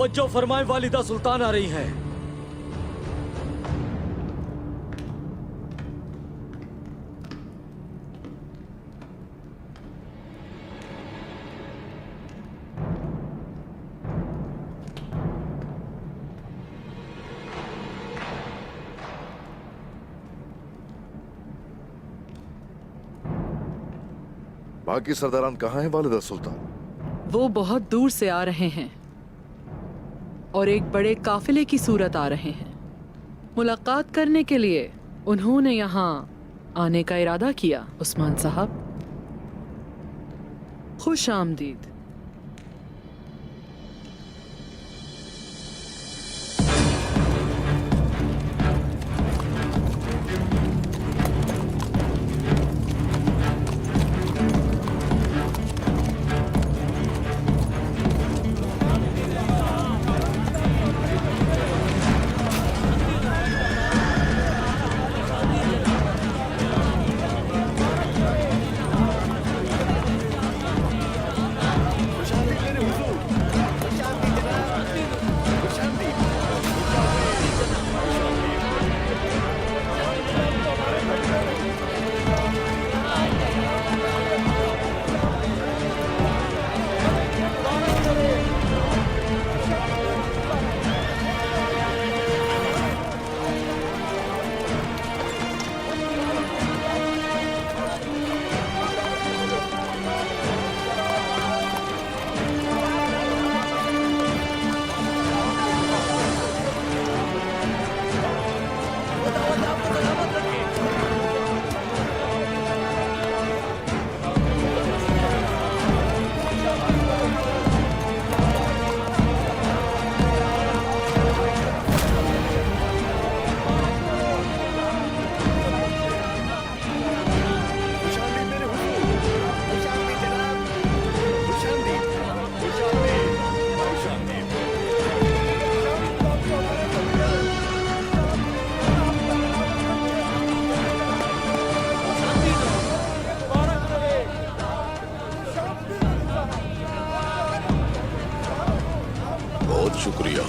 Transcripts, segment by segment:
तवज्जो फरमाए, वालिदा सुल्तान आ रही हैं। बाकी सरदारान कहाँ हैं वालिदा सुल्तान? वो बहुत दूर से आ रहे हैं और एक बड़े काफिले की सूरत आ रहे हैं। मुलाकात करने के लिए उन्होंने यहाँ आने का इरादा किया। उस्मान साहब, खुश आमदीद। बहुत शुक्रिया।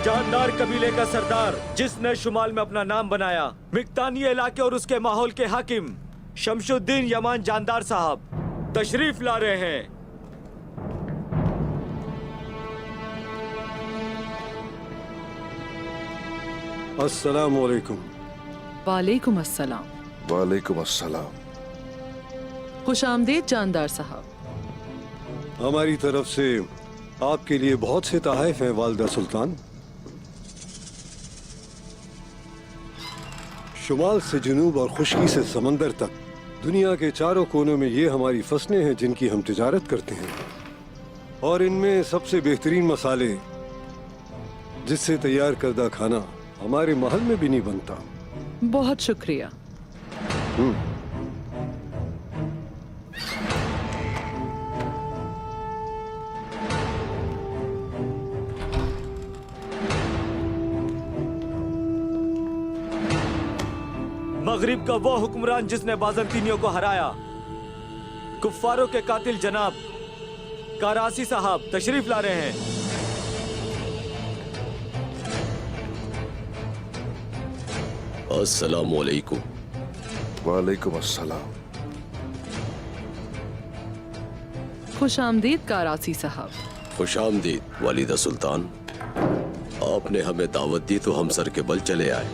जानदार कबीले का सरदार जिसने शुमाल में अपना नाम बनाया, मिक्तानी इलाके और उसके माहौल के हाकिम शमशुद्दीन यमान जानदार साहब तशरीफ ला रहे हैं। अस्सलामुअलैकुम। वालेकुम अस्सलाम। वालेकुम अस्सलाम। खुश आमदीद जानदार साहब। हमारी तरफ से आपके लिए बहुत से तोहफे हैं वालिदा सुल्तान। शुमाल से जुनूब और खुशकी से समंदर तक दुनिया के चारों कोनों में ये हमारी फसलें हैं जिनकी हम तिजारत करते हैं, और इनमें सबसे बेहतरीन मसाले जिससे तैयार करदा खाना हमारे महल में भी नहीं बनता। बहुत शुक्रिया। मगरिब का वो हुक्मरान जिसने बाजंतीनियों को हराया, कुफ्फारों के कातिल जनाब करासी साहब तशरीफ ला रहे हैं। अस्सलामु अलैकुम। वालेकुम अस्सलाम। खुश आमदीद करासी साहब। खुश आमदीद वालिदा सुल्तान। आपने हमें दावत दी तो हम सर के बल चले आए।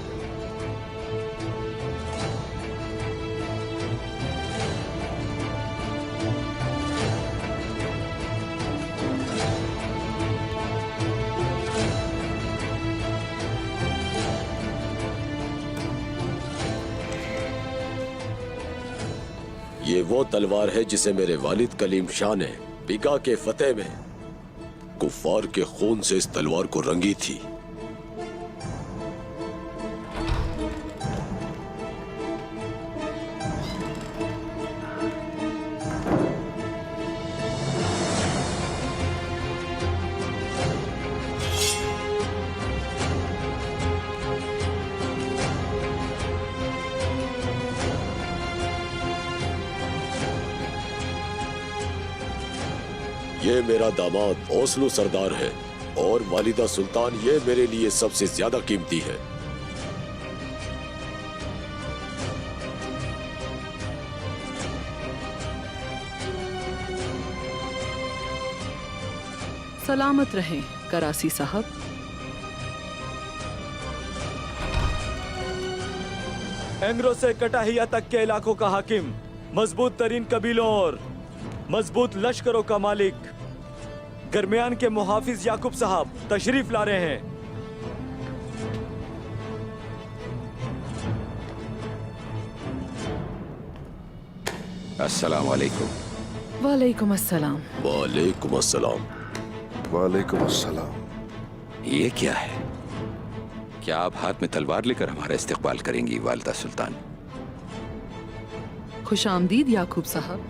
ये वो तलवार है जिसे मेरे वालिद कलीम शाह ने बिका के फतेह में कुफ्फार के खून से इस तलवार को रंगी थी। ये मेरा दामाद ओसलू सरदार है और वालिदा सुल्तान ये मेरे लिए सबसे ज्यादा कीमती है। सलामत रहें करासी साहब। एंग्रो से कटाहिया तक के इलाकों का हाकिम, मजबूत तरीन कबीलों और मजबूत लश्करों का मालिक, दरमियान के मुहाफिज याकूब साहब तशरीफ ला रहे हैं। अस्सलाम वालेकुम। वालेकुम अस्सलाम। वालेकुम अस्सलाम। वालेकुम अस्सलाम। ये क्या है? क्या आप हाथ में तलवार लेकर हमारा इस्तकबाल करेंगी वालिदा सुल्तान? खुश आमदीद याकूब साहब।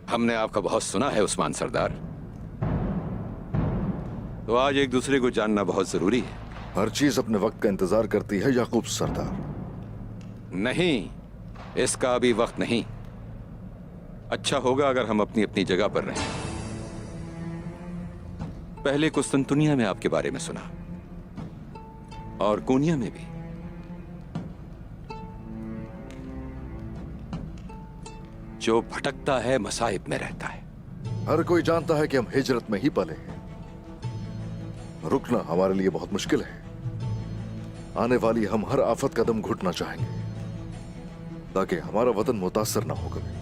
हमने आपका बहुत सुना है उस्मान सरदार, तो आज एक दूसरे को जानना बहुत जरूरी है। हर चीज अपने वक्त का इंतजार करती है याकूब सरदार। नहीं, इसका अभी वक्त नहीं। अच्छा होगा अगर हम अपनी अपनी जगह पर रहें। पहले कुस्तुनतुनिया में आपके बारे में सुना और कोनिया में भी। जो भटकता है मसाइब में रहता है। हर कोई जानता है कि हम हिजरत में ही पले हैं। रुकना हमारे लिए बहुत मुश्किल है। आने वाली हम हर आफत कदम घुटना चाहेंगे ताकि हमारा वतन मुतासर ना हो कभी।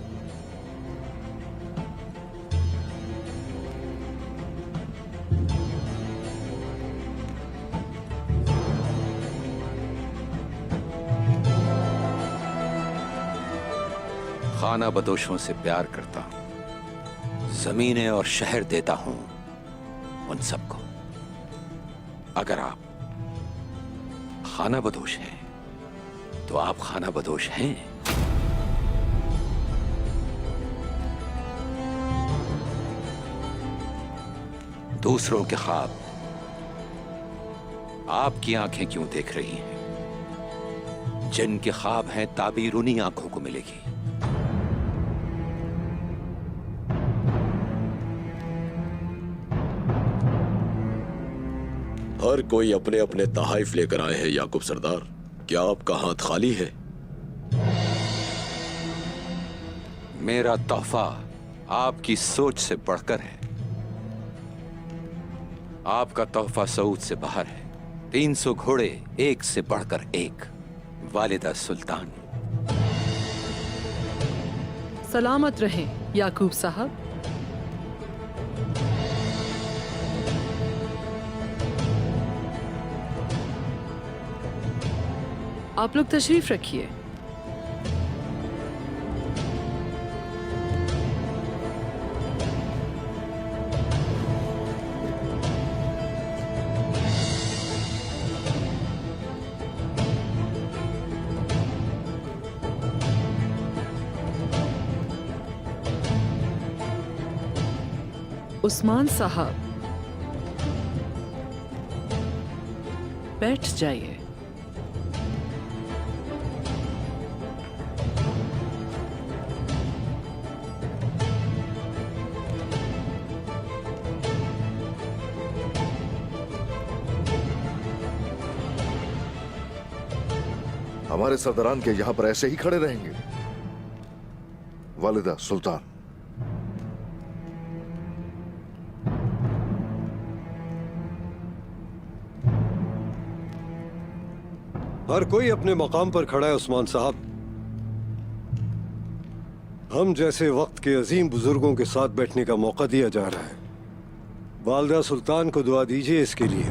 खाना बदोशों से प्यार करता हूं, जमीनें और शहर देता हूं उन सबको। अगर आप खाना बदोश हैं तो आप खाना बदोश हैं। दूसरों के ख्वाब आपकी आंखें क्यों देख रही हैं? जिनके ख्वाब हैं ताबीर उन्हीं आंखों को मिलेगी। हर कोई अपने अपने तहाइफ लेकर आए हैं याकूब सरदार। क्या आपका हाथ खाली है? मेरा तोहफा आपकी सोच से बढ़कर है। आपका तोहफा सऊद से बाहर है। 300 घोड़े, एक से बढ़कर एक। वालिदा सुल्तान। सलामत रहें याकूब साहब। आप लोग तशरीफ रखिए। उस्मान साहब, बैठ जाइए। हमारे सरदारान के यहां पर ऐसे ही खड़े रहेंगे? वालिदा सुल्तान, हर कोई अपने मकाम पर खड़ा है उस्मान साहब। हम जैसे वक्त के अजीम बुजुर्गों के साथ बैठने का मौका दिया जा रहा है। वालिदा सुल्तान को दुआ दीजिए इसके लिए।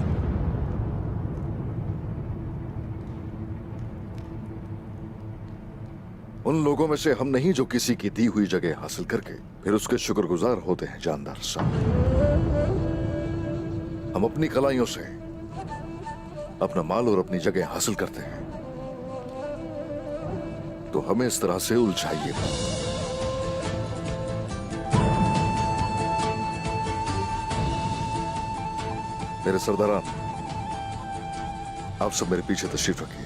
उन लोगों में से हम नहीं जो किसी की दी हुई जगह हासिल करके फिर उसके शुक्रगुजार होते हैं। जानदार साहब, हम अपनी कलाइयों से अपना माल और अपनी जगह हासिल करते हैं, तो हमें इस तरह से उलझाइए। मेरे सरदारान, आप सब मेरे पीछे तशरीफ रखिए।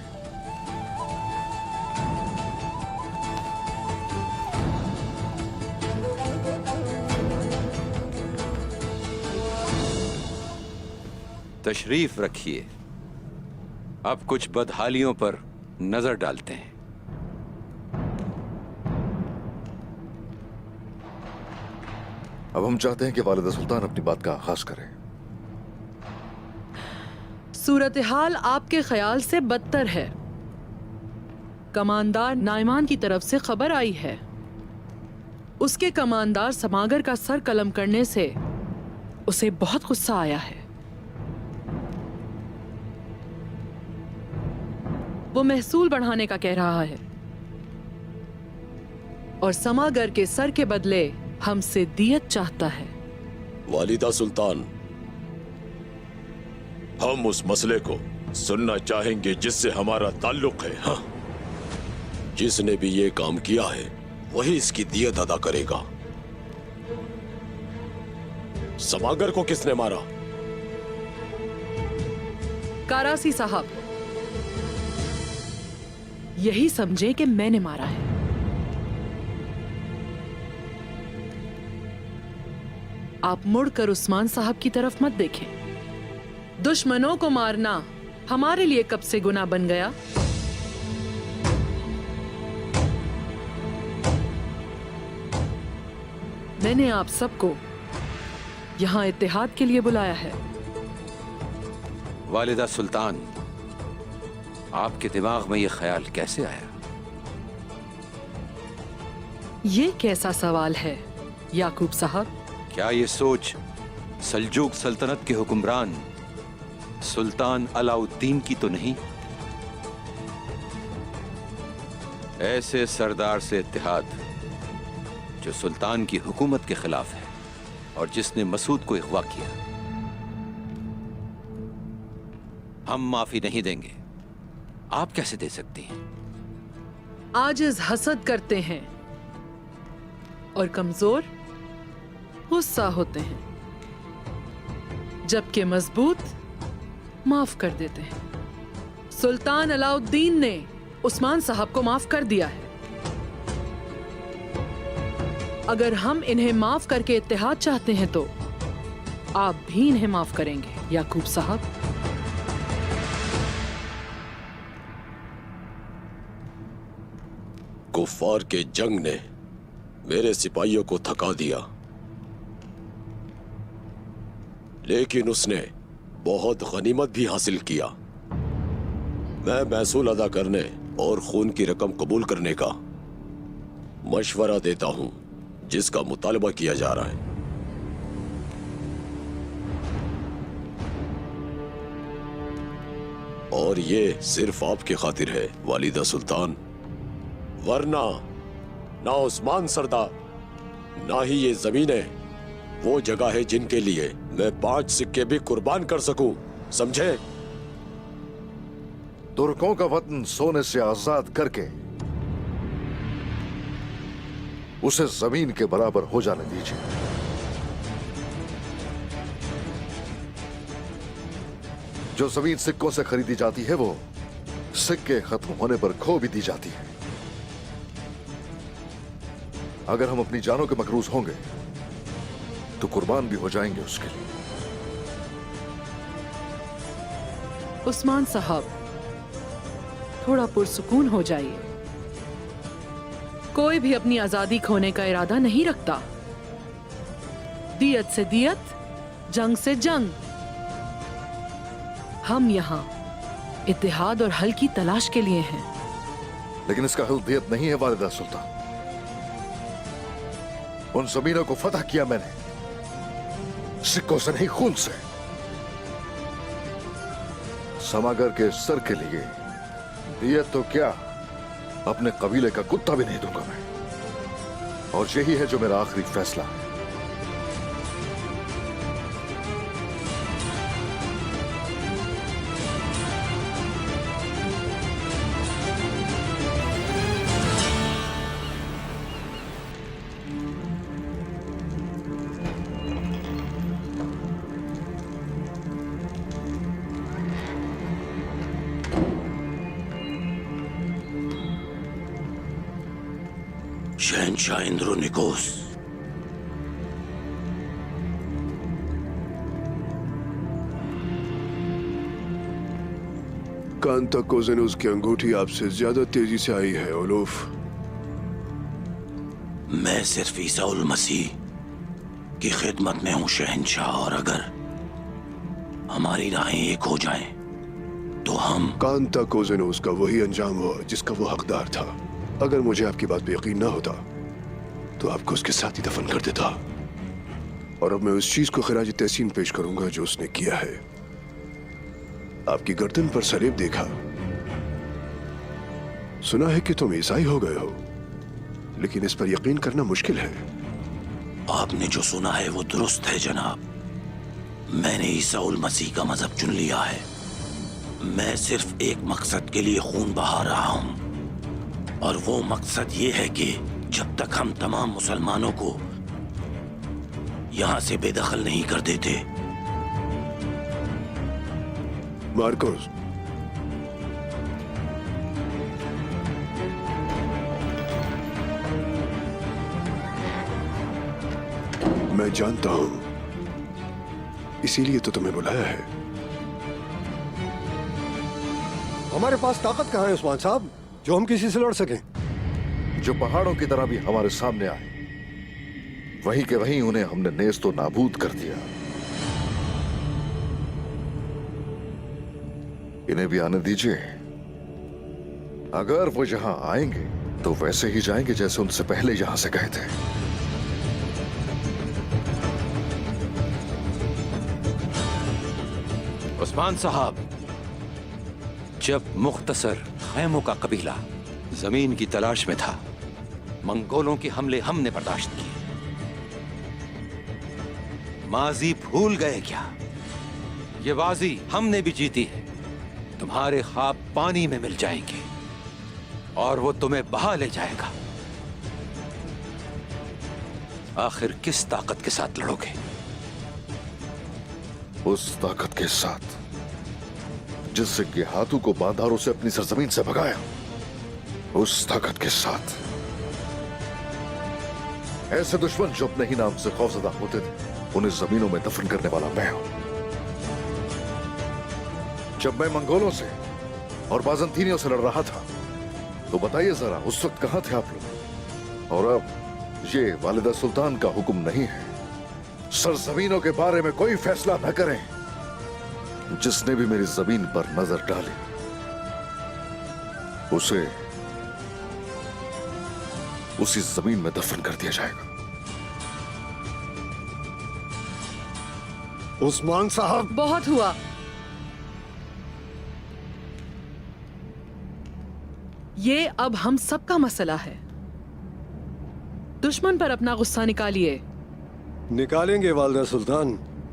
तशरीफ रखिए। अब कुछ बदहालियों पर नजर डालते हैं। अब हम चाहते हैं कि वालिदा सुल्तान अपनी बात का आगाज करें। सूरत हाल आपके ख्याल से बदतर है। कमांदार नाइमान की तरफ से खबर आई है। उसके कमांदार समागर का सर कलम करने से उसे बहुत गुस्सा आया है। वो महसूल बढ़ाने का कह रहा है और समागर के सर के बदले हमसे दियत चाहता है। वालिदा सुल्तान, हम उस मसले को सुनना चाहेंगे जिससे हमारा ताल्लुक है। हाँ, जिसने भी ये काम किया है वही इसकी दियत अदा करेगा। समागर को किसने मारा? कारासी साहब, यही समझे कि मैंने मारा है। आप मुड़कर उस्मान साहब की तरफ मत देखें। दुश्मनों को मारना हमारे लिए कब से गुनाह बन गया। मैंने आप सबको यहां इत्तेहाद के लिए बुलाया है। वालिदा सुल्तान, आपके दिमाग में यह ख्याल कैसे आया? ये कैसा सवाल है याकूब साहब? क्या ये सोच सल्जूक सल्तनत के हुक्मरान सुल्तान अलाउद्दीन की तो नहीं? ऐसे सरदार से इत्तेहाद जो सुल्तान की हुकूमत के खिलाफ है और जिसने मसूद को अगवा किया, हम माफी नहीं देंगे। आप कैसे दे सकती हैं? आजिज हसद करते हैं और कमजोर गुस्सा होते हैं, जबकि मजबूत माफ कर देते हैं। सुल्तान अलाउद्दीन ने उस्मान साहब को माफ कर दिया है। अगर हम इन्हें माफ करके इत्तेहाद चाहते हैं तो आप भी इन्हें माफ करेंगे याकूब साहब। कुफार के जंग ने मेरे सिपाहियों को थका दिया, लेकिन उसने बहुत गनीमत भी हासिल किया। मैं महसूल अदा करने और खून की रकम कबूल करने का मशवरा देता हूं जिसका मुतालबा किया जा रहा है। और ये सिर्फ आपकी खातिर है वालिदा सुल्तान, वरना ना उस्मान सरदार ना ही ये जमीनें वो जगह है जिनके लिए मैं 5 सिक्के भी कुर्बान कर सकूं, समझे? तुर्कों का वतन सोने से आजाद करके उसे जमीन के बराबर हो जाने दीजिए। जो जमीन सिक्कों से खरीदी जाती है वो सिक्के खत्म होने पर खो भी दी जाती है। अगर हम अपनी जानों के मकरूज होंगे तो कुर्बान भी हो जाएंगे उसके लिए। उस्मान साहब, थोड़ा पुरसुकून हो जाइए। कोई भी अपनी आजादी खोने का इरादा नहीं रखता। दियत से दियत, जंग से जंग। हम यहाँ इत्तेहाद और हल की तलाश के लिए हैं। लेकिन इसका हल दियत नहीं है वालिदा सुल्तान। उन जमीनों को फतह किया मैंने सिक्कों से नहीं, खून से। समागर के सर के लिए दियत तो क्या, अपने कबीले का कुत्ता भी नहीं दूंगा मैं। और यही है जो मेरा आखिरी फैसला है। शहंशाह इंद्रोनिकोस, कांता कोज़ेनुस की अंगूठी आपसे ज्यादा तेजी से आई है ओलूफ। मैं सिर्फ ईसा उल मसीह की खिदमत में हूं शहंशाह, और अगर हमारी राहें एक हो जाएं तो हम कांता कोज़ेनुस का वही अंजाम हुआ जिसका वो हकदार था। अगर मुझे आपकी बात पे यकीन ना होता तो आपको उसके साथ ही दफन कर देता। और अब मैं उस चीज को खिराज तहसीन पेश करूंगा जो उसने किया है। आपकी गर्दन पर सलेब देखा, सुना है कि तुम ईसाई हो गए हो, लेकिन इस पर यकीन करना मुश्किल है। आपने जो सुना है वो दुरुस्त है जनाब। मैंने ईसा उल मसीह का मजहब चुन लिया है। मैं सिर्फ एक मकसद के लिए खून बहा रहा हूं, और वो मकसद ये है कि जब तक हम तमाम मुसलमानों को यहां से बेदखल नहीं कर देते। मार्कोस, मैं जानता हूं, इसीलिए तो तुम्हें बुलाया है। हमारे पास ताकत कहाँ है उस्मान साहब जो हम किसी से लड़ सकें? जो पहाड़ों की तरह भी हमारे सामने आए, वहीं के वहीं उन्हें हमने नेस्तो नाबूद कर दिया। इन्हें भी आने दीजिए। अगर वो यहां आएंगे तो वैसे ही जाएंगे जैसे उनसे पहले यहां से गए थे। उस्मान साहब, जब मुख्तसर खैमों का कबीला जमीन की तलाश में था, मंगोलों के हमले हमने बर्दाश्त किए। माजी भूल गए क्या? ये बाजी हमने भी जीती है। तुम्हारे ख्वाब पानी में मिल जाएंगे और वो तुम्हें बहा ले जाएगा। आखिर किस ताकत के साथ लड़ोगे? उस ताकत के साथ जिससे कि हाथों को बांधारों से अपनी सरजमीन से भगाया, उस ताकत के साथ। ऐसे दुश्मन जो अपने ही नाम से खौफजदा होते थे, उन्हें जमीनों में दफन करने वाला मैं हूं। जब मैं मंगोलों से और बाजंतीनियों से लड़ रहा था तो बताइए जरा, उस वक्त कहां थे आप लोग? और अब ये वालिदा सुल्तान का हुक्म नहीं है। सरजमीनों के बारे में कोई फैसला न करें। जिसने भी मेरी जमीन पर नजर डाली उसे उसी जमीन में दफन कर दिया जाएगा। उस्मान साहब, बहुत हुआ। ये अब हम सबका मसला है। दुश्मन पर अपना गुस्सा निकालिए। निकालेंगे वालिदा सुल्तान,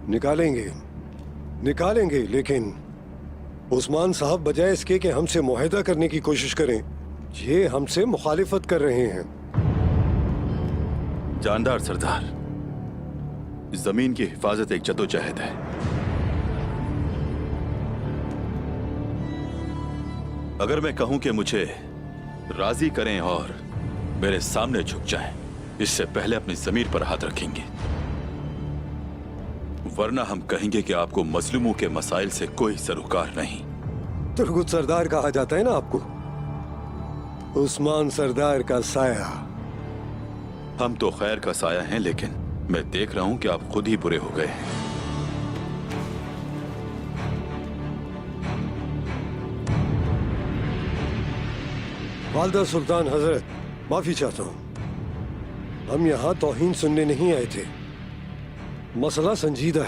निकालेंगे, निकालेंगे, लेकिन उस्मान साहब बजाय इसके कि हमसे मुआहदा करने की कोशिश करें, ये हमसे मुखालिफत कर रहे हैं। जानदार सरदार, जमीन की हिफाजत एक जदोजहद है। अगर मैं कहूं कि मुझे राजी करें और मेरे सामने झुक जाएं, इससे पहले अपनी जमीर पर हाथ रखेंगे, वरना हम कहेंगे कि आपको मजलूमों के मसाइल से कोई सरोकार नहीं। तुर्गुत सरदार कहा जाता है ना आपको, उस्मान सरदार का साया। हम तो खैर का साया हैं, लेकिन मैं देख रहा हूं कि आप खुद ही बुरे हो गए हैं। वालिदा सुल्तान हजरत, माफी चाहता हूं। हम यहाँ तौहीन सुनने नहीं आए थे। मसला संजीदा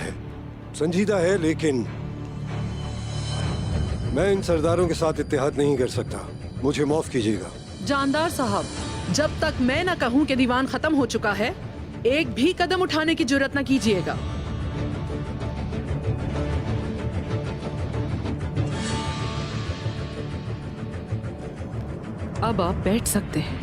है, लेकिन मैं इन सरदारों के साथ इत्तेहाद नहीं कर सकता। मुझे माफ कीजिएगा। जानदार साहब, जब तक मैं न कहूं कि दीवान खत्म हो चुका है, एक भी कदम उठाने की जुर्रत न कीजिएगा। अब आप बैठ सकते हैं।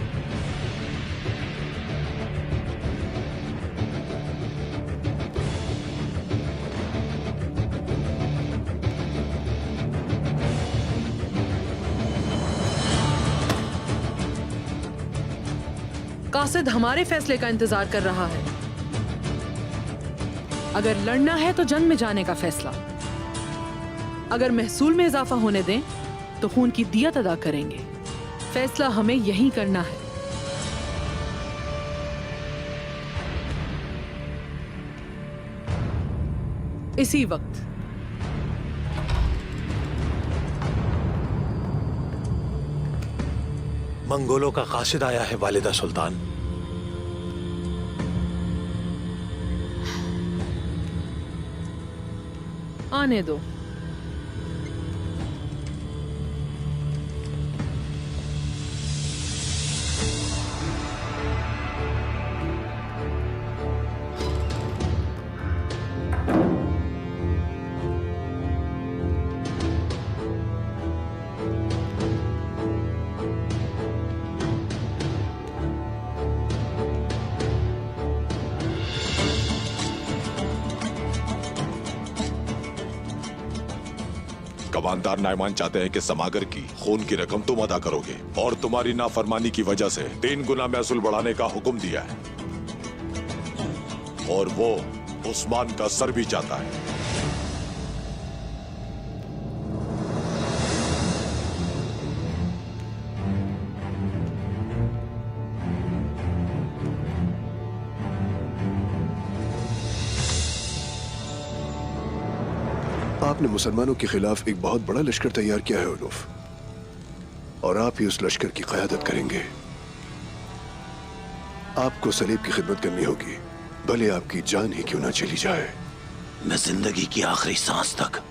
कासिद हमारे फैसले का इंतजार कर रहा है। अगर लड़ना है तो जंग में जाने का फैसला। अगर महसूल में इजाफा होने दें तो खून की दियत अदा करेंगे। फैसला हमें यहीं करना है। इसी वक्त मंगोलों का कासिद आया है वालिदा सुल्तान। आने दो। कमांडर नायमान चाहते हैं कि समागर की खून की रकम तुम अदा करोगे और तुम्हारी नाफरमानी की वजह से 3 गुना महसूल बढ़ाने का हुक्म दिया है। और वो उस्मान का सर भी चाहता है। आपने मुसलमानों के खिलाफ एक बहुत बड़ा लश्कर तैयार किया है उलूफ, और आप ही उस लश्कर की क़यादत करेंगे। आपको सलीब की खिदमत करनी होगी, भले आपकी जान ही क्यों ना चली जाए। मैं जिंदगी की आखिरी सांस तक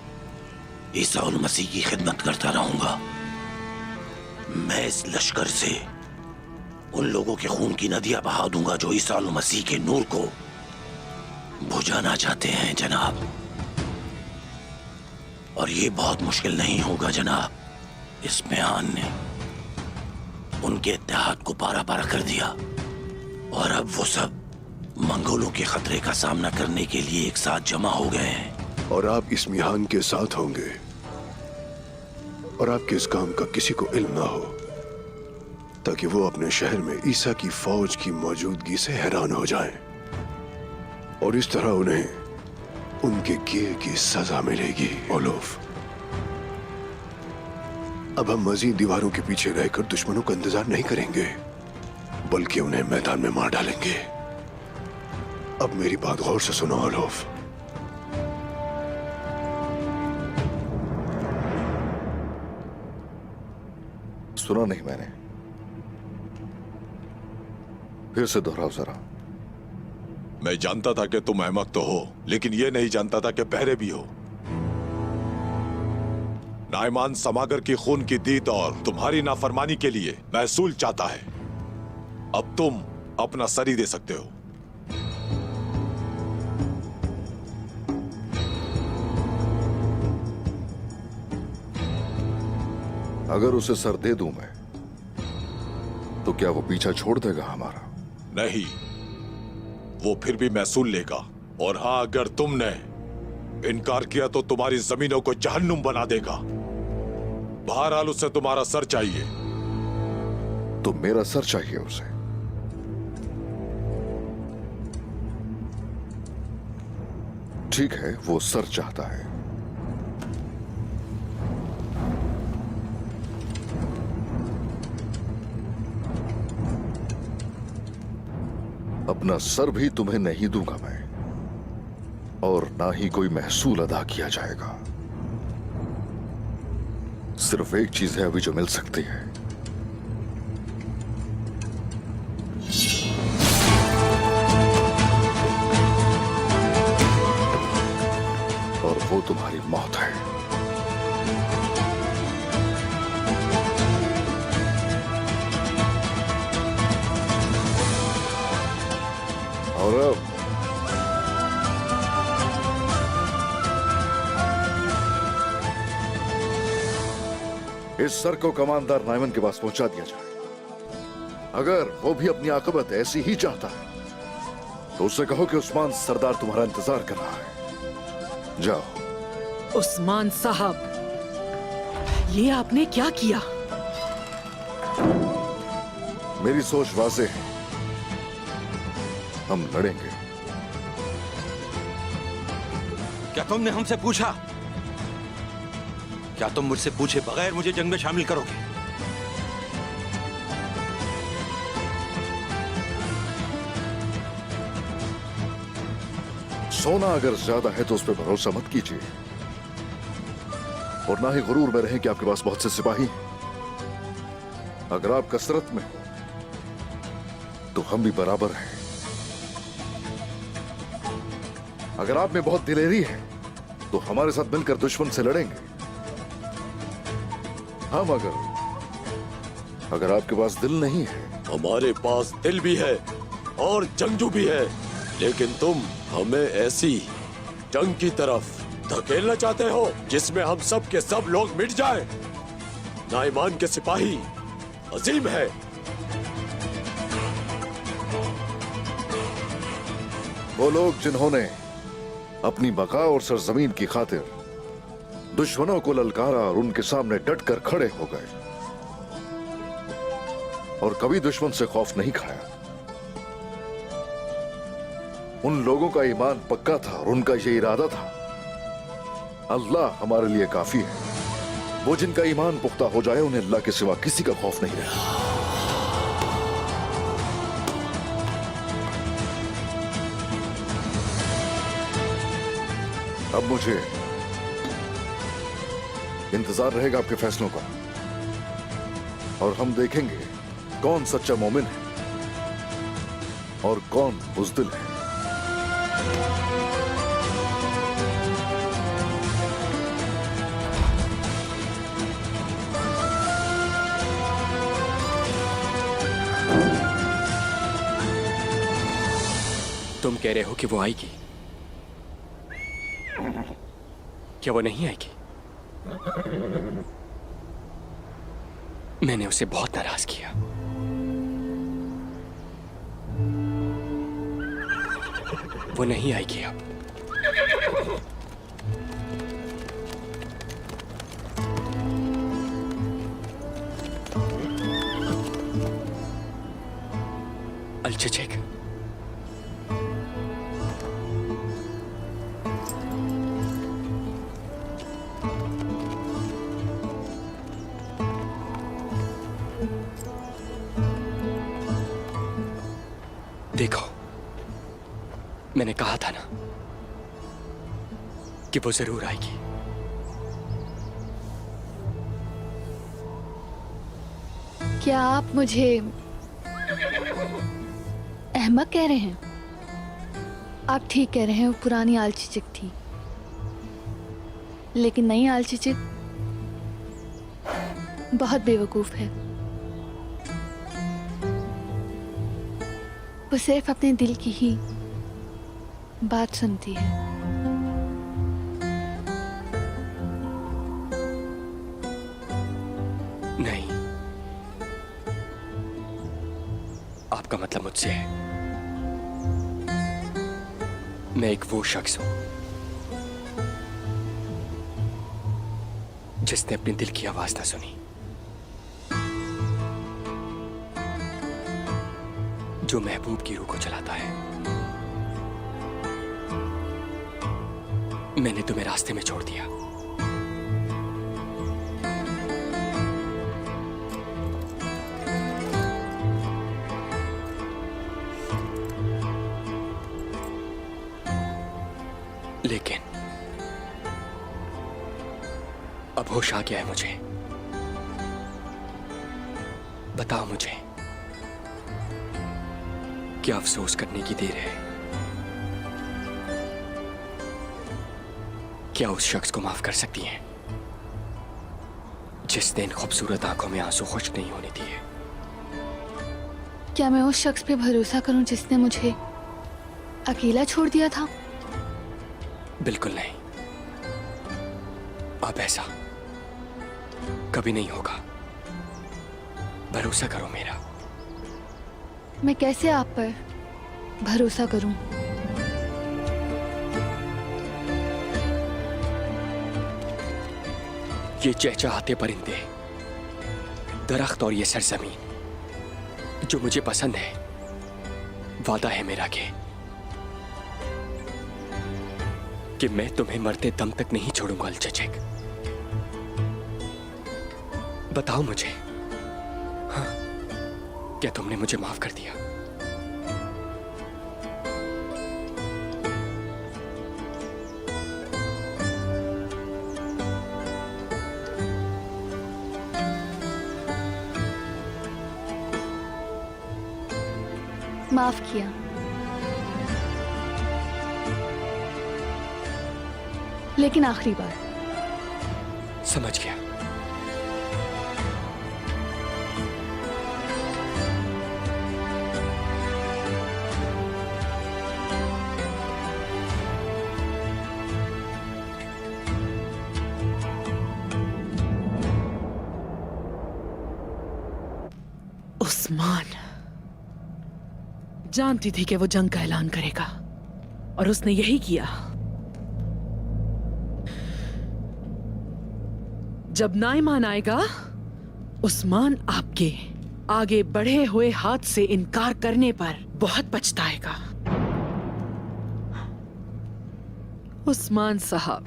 ईसा उल मसीह की खिदमत करता रहूंगा। मैं इस लश्कर से उन लोगों के खून की नदियां बहा दूंगा जो ईसा उल मसीह के नूर को बुझाना चाहते हैं जनाब। और ये बहुत मुश्किल नहीं होगा जनाब। इस म्यान ने उनके इत्तेहाद को पारा पारा कर दिया और अब वो सब मंगोलों के खतरे का सामना करने के लिए एक साथ जमा हो गए हैं। और आप इस मिहान के साथ होंगे और आपके इस काम का किसी को इल्म ना हो, ताकि वो अपने शहर में ईसा की फौज की मौजूदगी से हैरान हो जाएं और इस तरह उन्हें उनके किए की सजा मिलेगी। ओलोफ, अब हम मजीद दीवारों के पीछे रहकर दुश्मनों का इंतजार नहीं करेंगे, बल्कि उन्हें मैदान में मार डालेंगे। अब मेरी बात गौर से सुनो ओलोफ। सुना नहीं मैंने, फिर से दोहराओ जरा। मैं जानता था कि तुम अहमक तो हो, लेकिन यह नहीं जानता था कि बहरे भी हो। नाइमान समागर की खून की दीद और तुम्हारी नाफरमानी के लिए महसूल चाहता है। अब तुम अपना सर ही दे सकते हो। अगर उसे सर दे दूं मैं, तो क्या वो पीछा छोड़ देगा हमारा? नहीं, वो फिर भी महसूल लेगा। और हाँ, अगर तुमने इनकार किया तो तुम्हारी जमीनों को जहन्नुम बना देगा। बहरहाल उसे तुम्हारा सर चाहिए। तो मेरा सर चाहिए उसे। ठीक है, वो सर चाहता है। अपना सर भी तुम्हें नहीं दूंगा मैं, और ना ही कोई महसूल अदा किया जाएगा। सिर्फ एक चीज है अभी जो मिल सकती है, और वो तुम्हारी मौत है। और अब इस सर को कमांडर नाइमन के पास पहुंचा दिया जाए। अगर वो भी अपनी आकबत ऐसी ही चाहता है तो उससे कहो कि उस्मान सरदार तुम्हारा इंतजार कर रहा है। जाओ। उस्मान साहब, ये आपने क्या किया? मेरी सोच वाज़ेह है, हम लड़ेंगे। क्या तुमने हमसे पूछा? क्या तुम मुझसे पूछे बगैर मुझे जंग में शामिल करोगे? सोना अगर ज्यादा है तो उस पर भरोसा मत कीजिए, और ना ही गुरूर में रहे कि आपके पास बहुत से सिपाही हैं। अगर आप कसरत में हो तो हम भी बराबर हैं। अगर आप में बहुत दिलेरी है तो हमारे साथ मिलकर दुश्मन से लड़ेंगे। हम अगर आपके पास दिल नहीं है। हमारे पास दिल भी है और जंगजू भी है, लेकिन तुम हमें ऐसी जंग की तरफ धकेलना चाहते हो जिसमें हम सब के सब लोग मिट जाएं। नाइमान के सिपाही अजीम है। वो लोग जिन्होंने अपनी बका और सरजमीन की खातिर दुश्मनों को ललकारा और उनके सामने डटकर खड़े हो गए और कभी दुश्मन से खौफ नहीं खाया, उन लोगों का ईमान पक्का था और उनका ये इरादा था, अल्लाह हमारे लिए काफी है। वो जिनका ईमान पुख्ता हो जाए उन्हें अल्लाह के सिवा किसी का खौफ नहीं रहता। अब मुझे इंतजार रहेगा आपके फैसलों का, और हम देखेंगे कौन सच्चा मोमिन है और कौन बुज़दिल है। तुम कह रहे हो कि वो आएगी? क्या वो नहीं आएगी? मैंने उसे बहुत नाराज किया। वो नहीं आएगी अब। अलचेक, देखो, मैंने कहा था ना कि वो जरूर आएगी। क्या आप मुझे अहमक कह रहे हैं? आप ठीक कह रहे हैं, वो पुरानी आलची चिक थी, लेकिन नई आलची चिक बहुत बेवकूफ है। वो सिर्फ अपने दिल की ही बात सुनती है। नहीं, आपका मतलब मुझसे है। मैं एक वो शख्स हूं जिसने अपने दिल की आवाज ना सुनी, जो महबूब की रूह को चलाता है। मैंने तुम्हें रास्ते में छोड़ दिया, लेकिन अब होश आ गया है मुझे। बताओ मुझे, क्या अफसोस करने की देर है? क्या उस शख्स को माफ कर सकती हैं जिसने इन खूबसूरत आंखों में आंसू खुश नहीं होने दिए? क्या मैं उस शख्स पे भरोसा करूं जिसने मुझे अकेला छोड़ दिया था? बिल्कुल नहीं। अब ऐसा कभी नहीं होगा। भरोसा करो मेरा। मैं कैसे आप पर भरोसा करूं? ये चहचहाते परिंदे, दरख्त और ये सरजमीन जो मुझे पसंद है, वादा है मेरा कि मैं तुम्हें मरते दम तक नहीं छोड़ूंगा अलचचक। बताओ मुझे, हाँ, क्या तुमने मुझे माफ कर दिया? माफ किया, लेकिन आखिरी बार। समझ गया। उस्मान जानती थी कि वो जंग का ऐलान करेगा, और उसने यही किया। जब नाइमान आएगा, उस्मान आपके आगे बढ़े हुए हाथ से इनकार करने पर बहुत पछताएगा। उस्मान साहब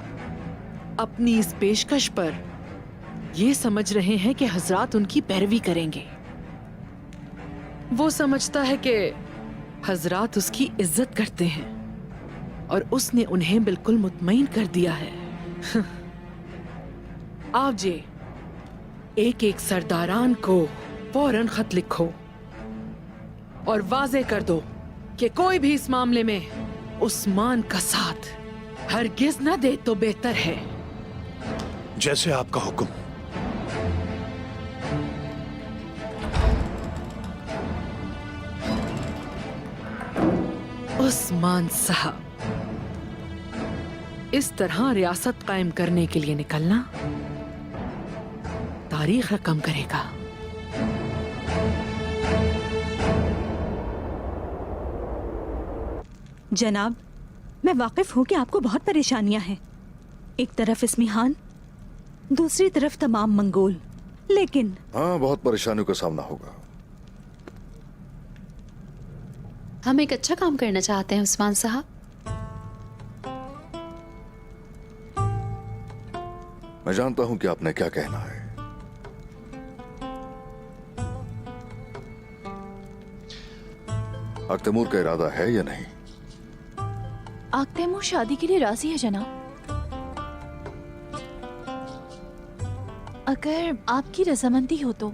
अपनी इस पेशकश पर ये समझ रहे हैं कि हजरात उनकी पैरवी करेंगे। वो समझता है कि हजरात उसकी इज्जत करते हैं, और उसने उन्हें बिल्कुल मुतमईन कर दिया है। आप जे एक एक सरदारान को फौरन खत लिखो और वाजे कर दो कि कोई भी इस मामले में उस्मान का साथ हरगिज न दे तो बेहतर है। जैसे आपका हुक्म। उस्मान साहब, इस तरह रियासत कायम करने के लिए निकलना तारीख रकम करेगा। जनाब, मैं वाकिफ हूँ कि आपको बहुत परेशानियां हैं। एक तरफ इस्मिहान, दूसरी तरफ तमाम मंगोल, लेकिन हाँ, बहुत परेशानियों का सामना होगा। हम एक अच्छा काम करना चाहते हैं उस्मान साहब। मैं जानता हूं कि आपने क्या कहना है। तैमूर का इरादा है या नहीं? आग तैमूर शादी के लिए राजी है जनाब। अगर आपकी रजामंदी हो तो।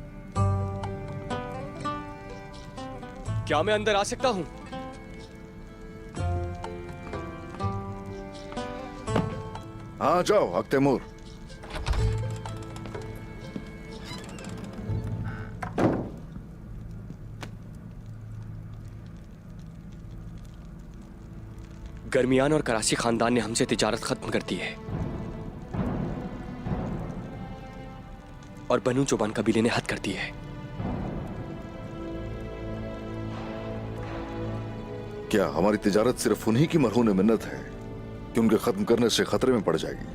क्या मैं अंदर आ सकता हूँ? हाँ जाओ आग तैमूर। गर्मियान और कराची खानदान ने हमसे तिजारत खत्म कर दी है और बनु चौबान कबीले ने हद कर दी है। क्या हमारी तिजारत सिर्फ उन्हीं की मरहून मिन्नत है कि उनके खत्म करने से खतरे में पड़ जाएगी?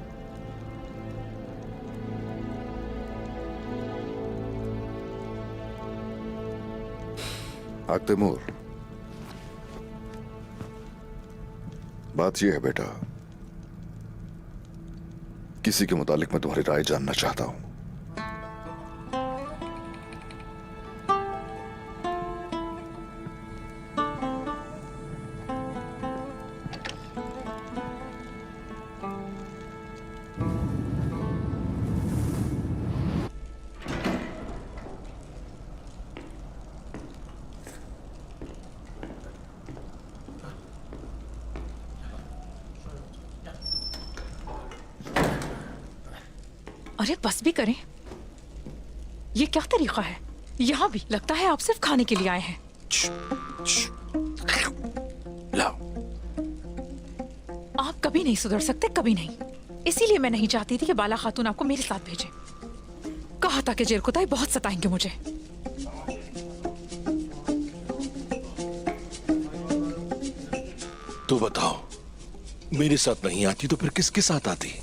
आग तैमूर, बात यह है बेटा, किसी के मुतालिक मैं तुम्हारी राय जानना चाहता हूं। अरे बस भी करें, ये क्या तरीका है? यहाँ भी लगता है आप सिर्फ खाने के लिए आए हैं। लाओ। आप कभी नहीं सुधर सकते, कभी नहीं। इसीलिए मैं नहीं चाहती थी कि बाला खातून आपको मेरे साथ भेजे। कहा था कि जेरकुताई बहुत सताएंगे मुझे। तो बताओ, मेरे साथ नहीं आती तो फिर किसके साथ आती?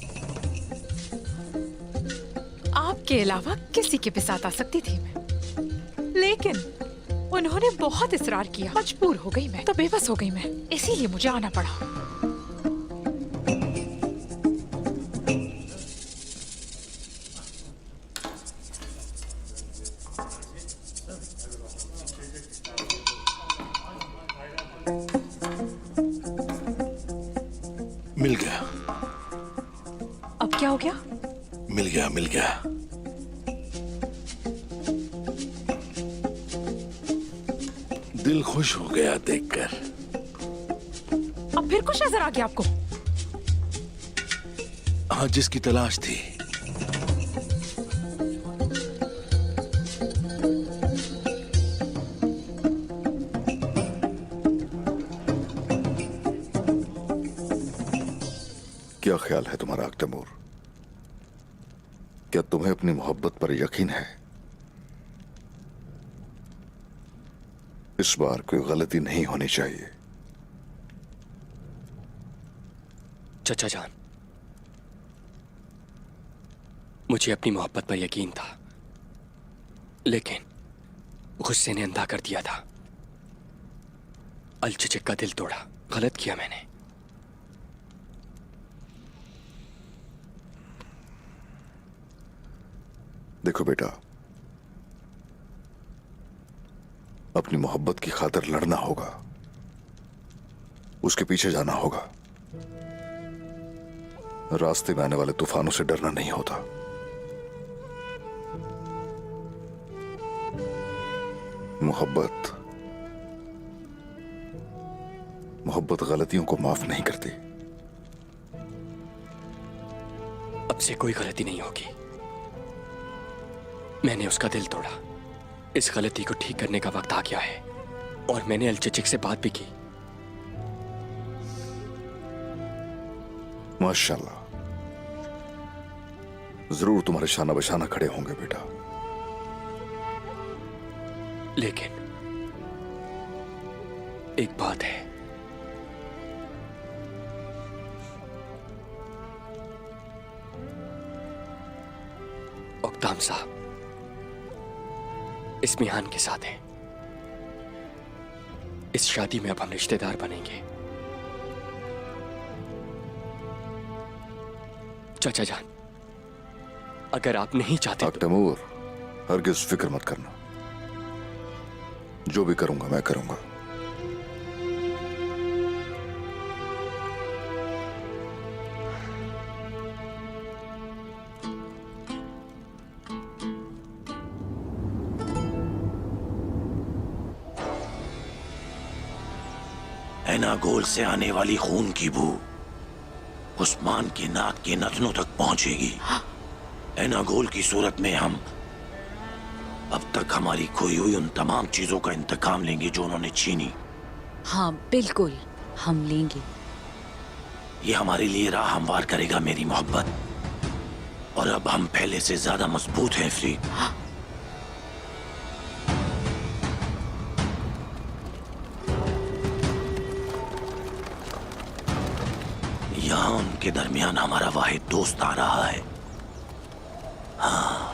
आपके अलावा किसी के भी साथ आ सकती थी मैं, लेकिन उन्होंने बहुत इसरार किया। मजबूर हो गई मैं, तो बेबस हो गई मैं, इसीलिए मुझे आना पड़ा। मिल गया। अब क्या हो गया? मिल गया, मिल गया। दिल खुश हो गया देखकर। अब फिर कुछ नजर आ गया आपको? हाँ, जिसकी तलाश थी। क्या ख्याल है तुम्हारा आग तैमूर? क्या तुम्हें अपनी मोहब्बत पर यकीन है? इस बार कोई गलती नहीं होनी चाहिए। चचा जान, मुझे अपनी मोहब्बत पर यकीन था, लेकिन गुस्से ने अंधा कर दिया था। अलचिचिक का दिल तोड़ा। गलत किया मैंने। देखो बेटा, अपनी मोहब्बत की खातिर लड़ना होगा, उसके पीछे जाना होगा। रास्ते में आने वाले तूफानों से डरना नहीं होता। मोहब्बत गलतियों को माफ नहीं करती। अब से कोई गलती नहीं होगी। मैंने उसका दिल तोड़ा। इस गलती को ठीक करने का वक्त आ गया है, और मैंने अलचिचिक से बात भी की। माशाल्लाह, जरूर तुम्हारे शाना बशाना खड़े होंगे बेटा। लेकिन एक बात है, उक्ताम साहब इस मिहान के साथ हैं। इस शादी में अब हम रिश्तेदार बनेंगे। चाचा जान, अगर आप नहीं चाहते आग तैमूर, हरगिज फिक्र मत करना। जो भी करूंगा मैं करूंगा। एनागोल से आने वाली खून की बू उस्मान के नाक के नथनों तक पहुंचेगी। एनागोल की सूरत में हम अब तक हमारी खोई हुई उन तमाम चीजों का इंतकाम लेंगे जो उन्होंने छीनी। हाँ बिल्कुल, हम लेंगे। ये हमारे लिए राह हमवार करेगा मेरी मोहब्बत, और अब हम पहले से ज्यादा मजबूत हैं अफरीद। यहाँ उनके दरमियान हमारा वाहिद दोस्त आ रहा है। हाँ,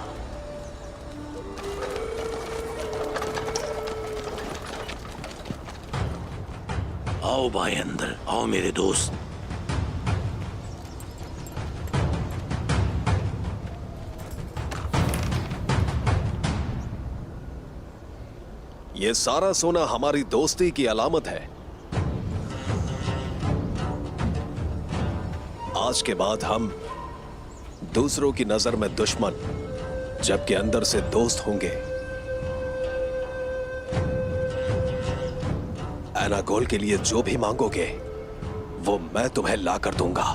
आओ भाई अंदर आओ मेरे दोस्त। ये सारा सोना हमारी दोस्ती की अलामत है। आज के बाद हम दूसरों की नजर में दुश्मन जबकि अंदर से दोस्त होंगे। एनागोल के लिए जो भी मांगोगे वो मैं तुम्हें ला कर दूंगा।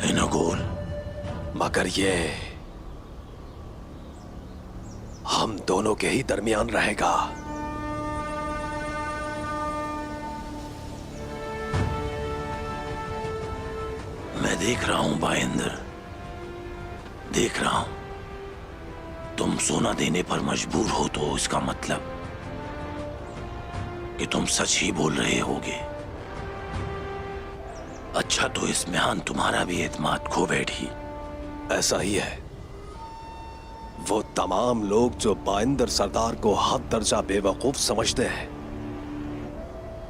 एनागोल, मगर ये हम दोनों के ही दरमियान रहेगा। मैं देख रहा हूं बाइंदर, देख रहा हूं। तुम सोना देने पर मजबूर हो तो इसका मतलब कि तुम सच ही बोल रहे होगे। अच्छा, तो इस म्यान तुम्हारा भी एतमाद खो बैठी। ऐसा ही है। वो तमाम लोग जो बाइंदर सरदार को हद दर्जा बेवकूफ समझते हैं,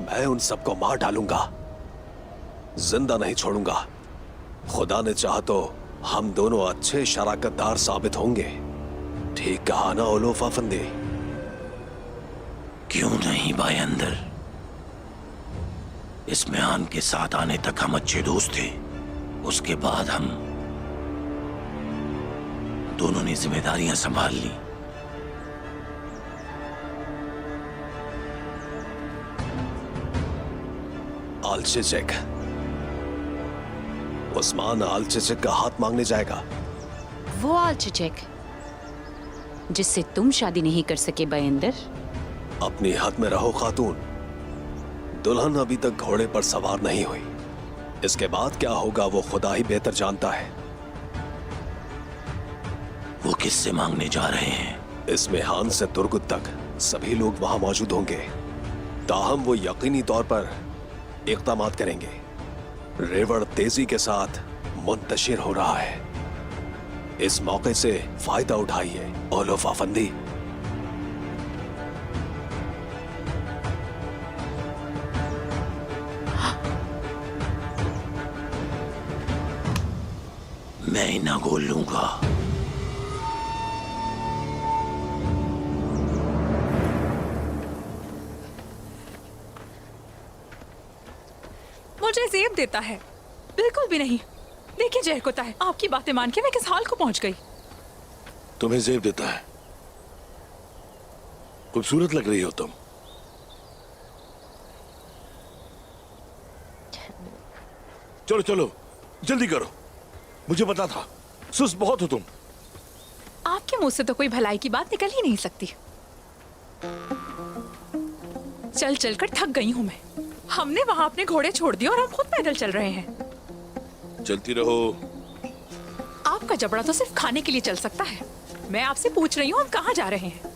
मैं उन सबको मार डालूंगा, जिंदा नहीं छोड़ूंगा। खुदा ने चाहा तो हम दोनों अच्छे शराकतदार साबित होंगे। ठीक कहा ना ओलोफ अफंदी? क्यों नहीं बाइंदर? इस म्यान के साथ आने तक हम अच्छे दोस्त थे। उसके बाद हम दोनों ने जिम्मेदारियां संभाल ली। आलचिचिक, उस्मान आलचिचिक का हाथ मांगने जाएगा। वो आलचिचिक जिससे तुम शादी नहीं कर सके बाइंदर। अपनी हद में रहो खातून। दुल्हन अभी तक घोड़े पर सवार नहीं हुई। इसके बाद क्या होगा वो खुदा ही बेहतर जानता है। वो किससे मांगने जा रहे हैं? इस मेहान से तुर्गुत तक सभी लोग वहां मौजूद होंगे। ताहम वो यकीनी तौर पर इक़दामात करेंगे। रेवड़ तेजी के साथ मुंतशिर हो रहा है। इस मौके से फायदा उठाइए ओलोफ अफंदी। मैं एनागोल लूंगा। मुझे जेब देता है? बिल्कुल भी नहीं। देखिए जहकुता है, आपकी बातें मान के मैं किस हाल को पहुंच गई। तुम्हें जेब देता है? खूबसूरत लग रही हो तुम। चलो चलो जल्दी करो, मुझे पता था, सुस्त बहुत हो तुम। आपके मुंह से तो कोई भलाई की बात निकल ही नहीं सकती। चल चल कर थक गई हूं मैं। हमने वहां अपने घोड़े छोड़ दिए और हम खुद पैदल चल रहे हैं। चलती रहो। आपका जबड़ा तो सिर्फ खाने के लिए चल सकता है। मैं आपसे पूछ रही हूँ हम कहाँ जा रहे हैं?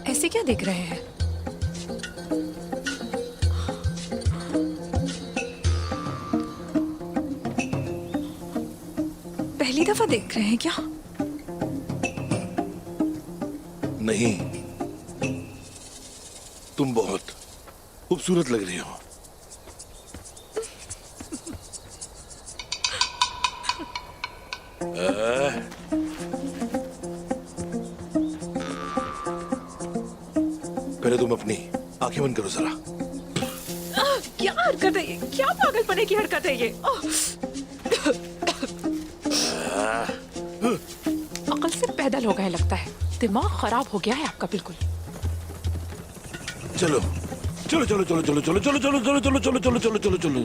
ऐसे क्या देख रहे हैं? पहली दफा देख रहे हैं क्या? नहीं, तुम बहुत खूबसूरत लग रही हो। पहले तुम अपनी आंखें बंद करो जरा। क्या हरकत है ये? क्या पागलपने की हरकत है ये? अकल से पैदल हो गए लगता है। दिमाग खराब हो गया है आपका बिल्कुल। चलो चलो चलो चलो चलो चलो चलो चलो चलो चलो चलो चलो चलो चलो चलो।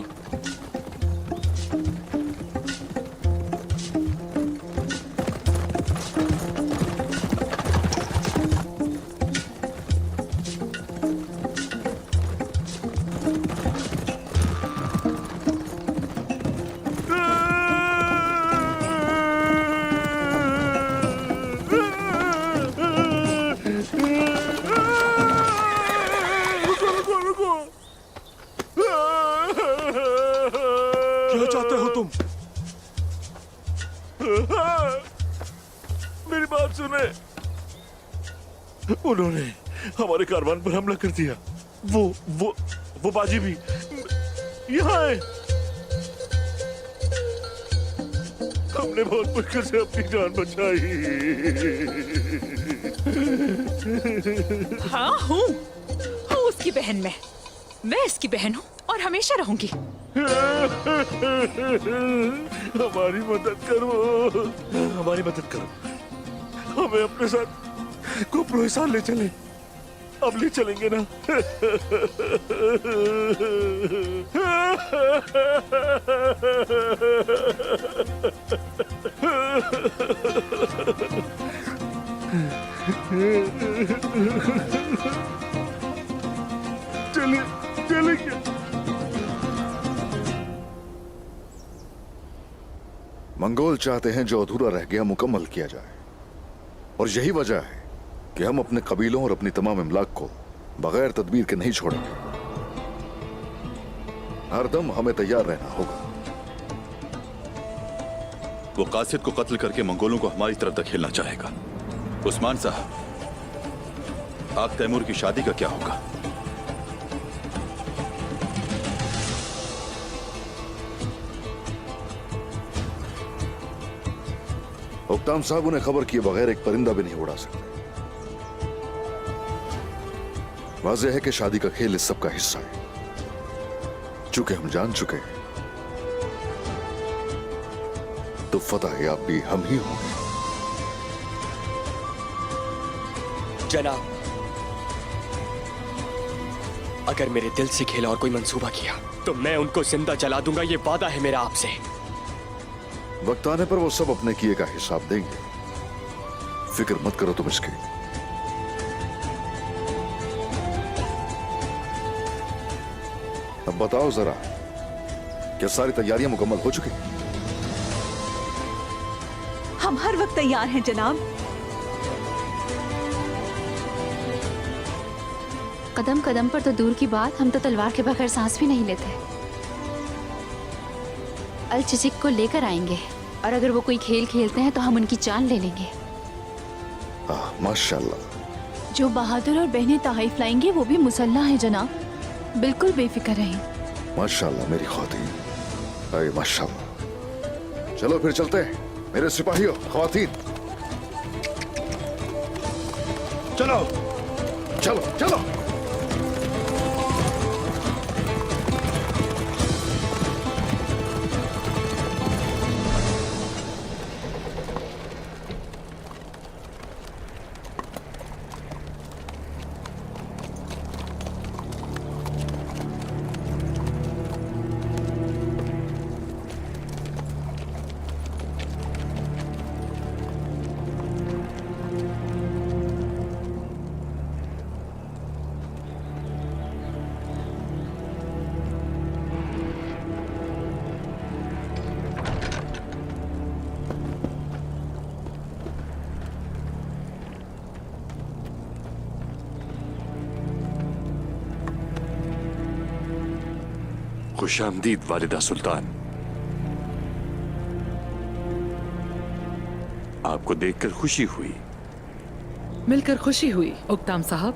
क्या चाहते हो तुम? मेरी बात सुने। उन्होंने हमारे कारवान पर हमला कर दिया। वो बाजी भी यहाँ है। हमने बहुत मुश्किल से अपनी जान बचाई। हाँ हूँ उसकी बहन मैं इसकी बहन हूँ और हमेशा रहूंगी। हमारी मदद करो, हमारी मदद करो। हमें अपने साथ कोप्रोहिसान ले चले। अब ले चलेंगे ना? चलिए चलेंगे। मंगोल चाहते हैं जो अधूरा रह गया मुकम्मल किया जाए, और यही वजह है कि हम अपने कबीलों और अपनी तमाम इमलाक को बगैर तदबीर के नहीं छोड़ेंगे। हरदम हमें तैयार रहना होगा। वो कासिद को कत्ल करके मंगोलों को हमारी तरफ धकेलना चाहेगा। उस्मान साहब, आप तैमूर की शादी का क्या होगा? हुक्ताम साहब उन्हें खबर किए बगैर एक परिंदा भी नहीं उड़ा सकते। वाज़ेह है कि शादी का खेल इस सब का हिस्सा है। चूंकि हम जान चुके हैं तो फतह याब भी हम ही होंगे। जनाब, अगर मेरे दिल से खेला और कोई मंसूबा किया तो मैं उनको जिंदा जला दूंगा। ये वादा है मेरा आपसे। वक्त आने पर वो सब अपने किए का हिसाब देंगे। फिक्र मत करो तुम इसकी। अब बताओ जरा, क्या सारी तैयारियां मुकम्मल हो चुकी? हम हर वक्त तैयार हैं जनाब। कदम कदम पर तो दूर की बात, हम तो तलवार के बगैर सांस भी नहीं लेते। अल चिचिक को लेकर आएंगे और अगर वो कोई खेल खेलते हैं तो हम उनकी जान ले लेंगे। माशाल्लाह। जो बहादुर और बहनें तहाइफ लाएंगे वो भी मुसल्लह है जनाब। बिल्कुल बेफिक्र रहें। माशाल्लाह मेरी ख्वातीन, अरे माशाल्लाह। चलो फिर चलते हैं मेरे सिपाहियों, ख्वातीन। चलो चलो चलो। खुशामदीद वालिदा सुल्तान। आपको देखकर खुशी हुई। मिलकर खुशी हुई उक्ताम साहब।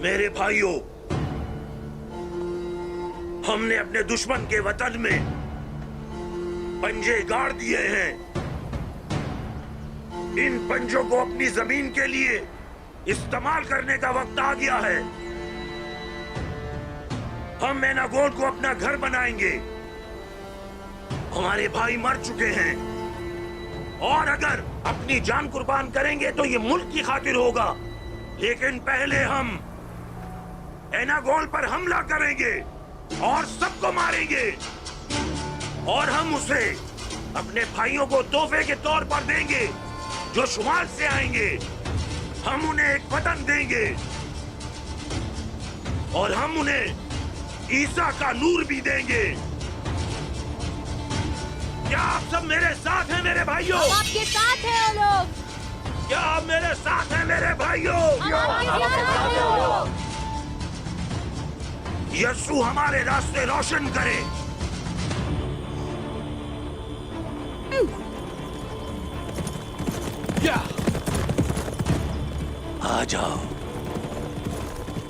मेरे भाइयों, हमने अपने दुश्मन के वतन में पंजे गाड़ दिए हैं। इन पंजों को अपनी जमीन के लिए इस्तेमाल करने का वक्त आ गया है। हम एनागोल को अपना घर बनाएंगे। हमारे भाई मर चुके हैं और अगर अपनी जान कुर्बान करेंगे तो ये मुल्क की खातिर होगा, लेकिन पहले हम एनागोल पर हमला करेंगे और सबको मारेंगे और हम उसे अपने भाइयों को तोहफे के तौर पर देंगे जो शुमाल से आएंगे। हम उन्हें एक वतन देंगे और हम उन्हें ईसा का नूर भी देंगे। क्या आप सब मेरे साथ हैं मेरे भाइयों? हम आपके साथ हैं ओ लोग। क्या आप मेरे साथ हैं मेरे भाइयों? यीशु हमारे रास्ते रोशन करे।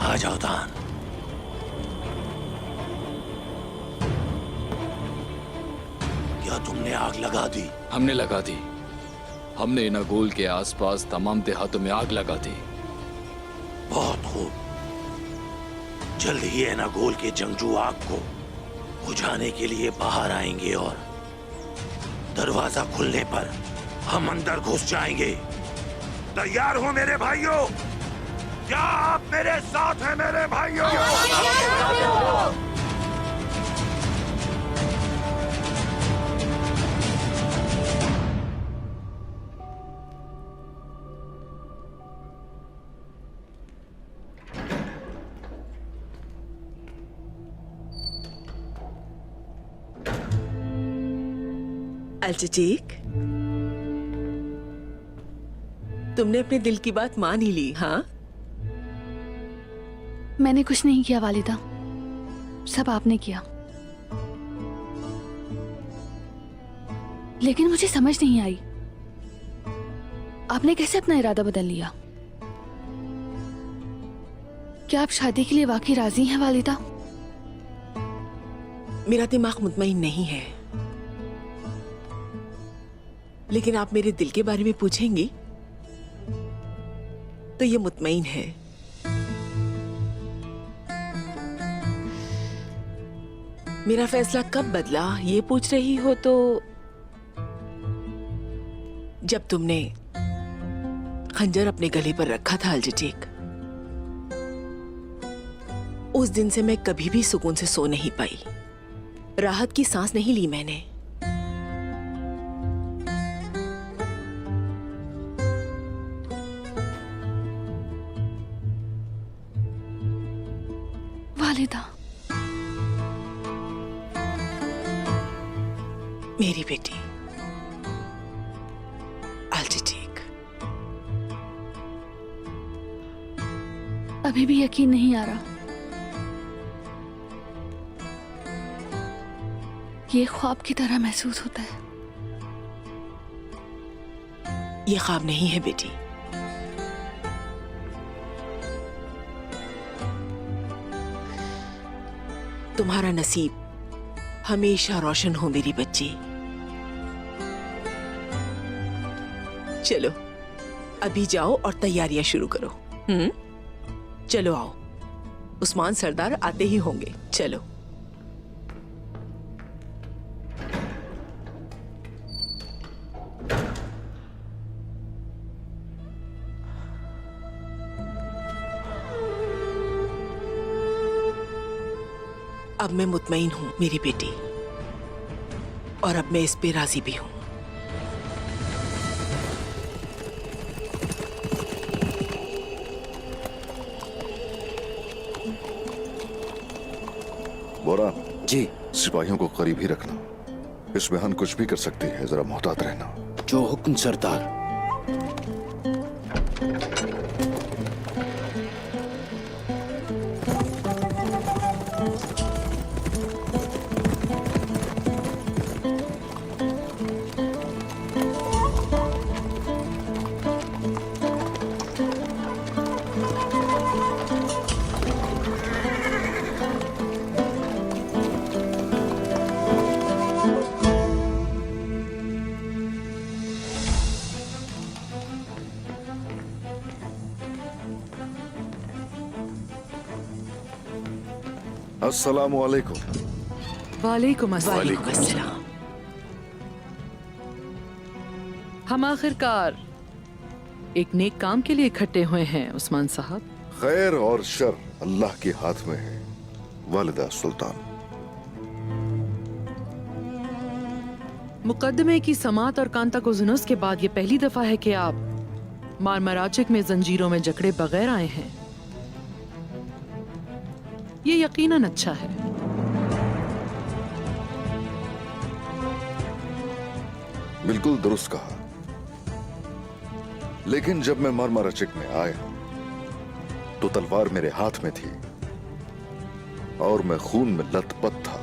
आ जाओ दान। क्या तुमने आग लगा दी? हमने लगा दी। हमने एनागोल के आसपास तमाम देहातों में आग लगा दी। बहुत खूब। जल्द ही एनागोल के जंगजू आग को बुझाने के लिए बाहर आएंगे और दरवाजा खुलने पर हम अंदर घुस जाएंगे। तैयार हो मेरे भाइयों? क्या आप मेरे साथ हैं मेरे भाइयों? अल्चीक, तुमने अपने दिल की बात मान ही ली। हाँ, मैंने कुछ नहीं किया वालिदा, सब आपने किया। लेकिन मुझे समझ नहीं आई, आपने कैसे अपना इरादा बदल लिया? क्या आप शादी के लिए वाकई राजी हैं वालिदा? मेरा दिमाग मुतमईन नहीं है, लेकिन आप मेरे दिल के बारे में पूछेंगी तो ये मुतमईन है। मेरा फैसला कब बदला ये पूछ रही हो तो जब तुमने खंजर अपने गले पर रखा था अल्चीक, उस दिन से मैं कभी भी सुकून से सो नहीं पाई। राहत की सांस नहीं ली मैंने। वालिदा, मेरी बेटी अल्चीक, अभी भी यकीन नहीं आ रहा। ये ख्वाब की तरह महसूस होता है। ये ख्वाब नहीं है बेटी, तुम्हारा नसीब हमेशा रोशन हो मेरी बच्ची। चलो अभी जाओ और तैयारियां शुरू करो। चलो आओ, उस्मान सरदार आते ही होंगे। चलो। अब मैं मुतमईन हूं मेरी बेटी, और अब मैं इस पे राजी भी हूं। बोरा जी। सिपाहियों को करीब ही रखना। इस बहन कुछ भी कर सकती है, जरा मोहतात रहना। जो हुक्म सरदार। अस्सलामु अलैकुम। वालेकुम अस्सलाम। वालेकुम अस्सलाम। हम आखिरकार एक नेक काम के लिए इकट्ठे हुए हैं उस्मान साहब। खैर और शर अल्लाह के हाथ में है वालिदा सुल्तान। मुकदमे की समात और कांता को जुनूस के बाद ये पहली दफा है कि आप मारमराचिक में जंजीरों में जकड़े बगैर आए हैं। ये यकीनन अच्छा है। बिल्कुल दुरुस्त कहा। लेकिन जब मैं मारमराचिक में आया तो तलवार मेरे हाथ में थी और मैं खून में लथपथ था।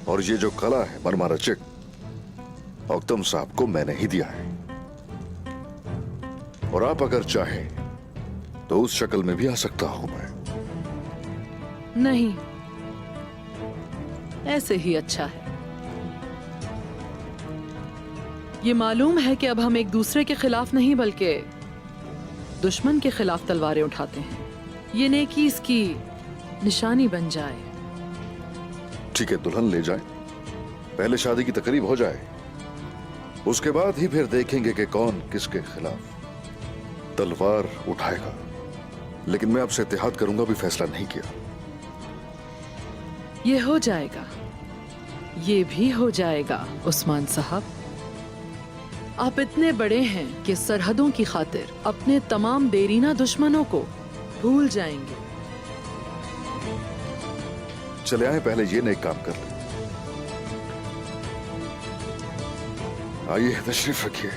और ये जो कला है मरमराचिक, औकतम साहब को मैंने ही दिया है। और आप अगर चाहें तो उस शक्ल में भी आ सकता हूं मैं। नहीं, ऐसे ही अच्छा है। ये मालूम है कि अब हम एक दूसरे के खिलाफ नहीं बल्कि दुश्मन के खिलाफ तलवारें उठाते हैं। ये नेकी इसकी निशानी बन जाए। ठीक है, दुल्हन ले जाए, पहले शादी की तकरीब हो जाए, उसके बाद ही फिर देखेंगे कि कौन किसके खिलाफ तलवार उठाएगा। लेकिन मैं आपसे इत्तेहाद करूंगा भी फैसला नहीं किया। ये हो जाएगा, ये भी हो जाएगा उस्मान साहब। आप इतने बड़े हैं कि सरहदों की खातिर अपने तमाम देरीना दुश्मनों को भूल जाएंगे। चले आए, पहले ये नेक काम कर ले। आइए तशरीफ रखिए।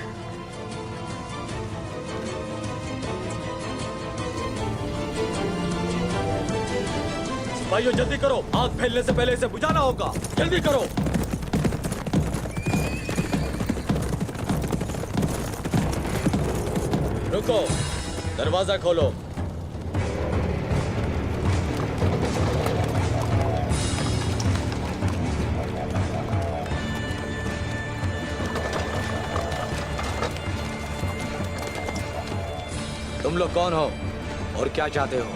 भाइयों जल्दी करो, आग फैलने से पहले इसे बुझाना होगा। जल्दी करो। रुको, दरवाजा खोलो। तुम लोग कौन हो और क्या चाहते हो?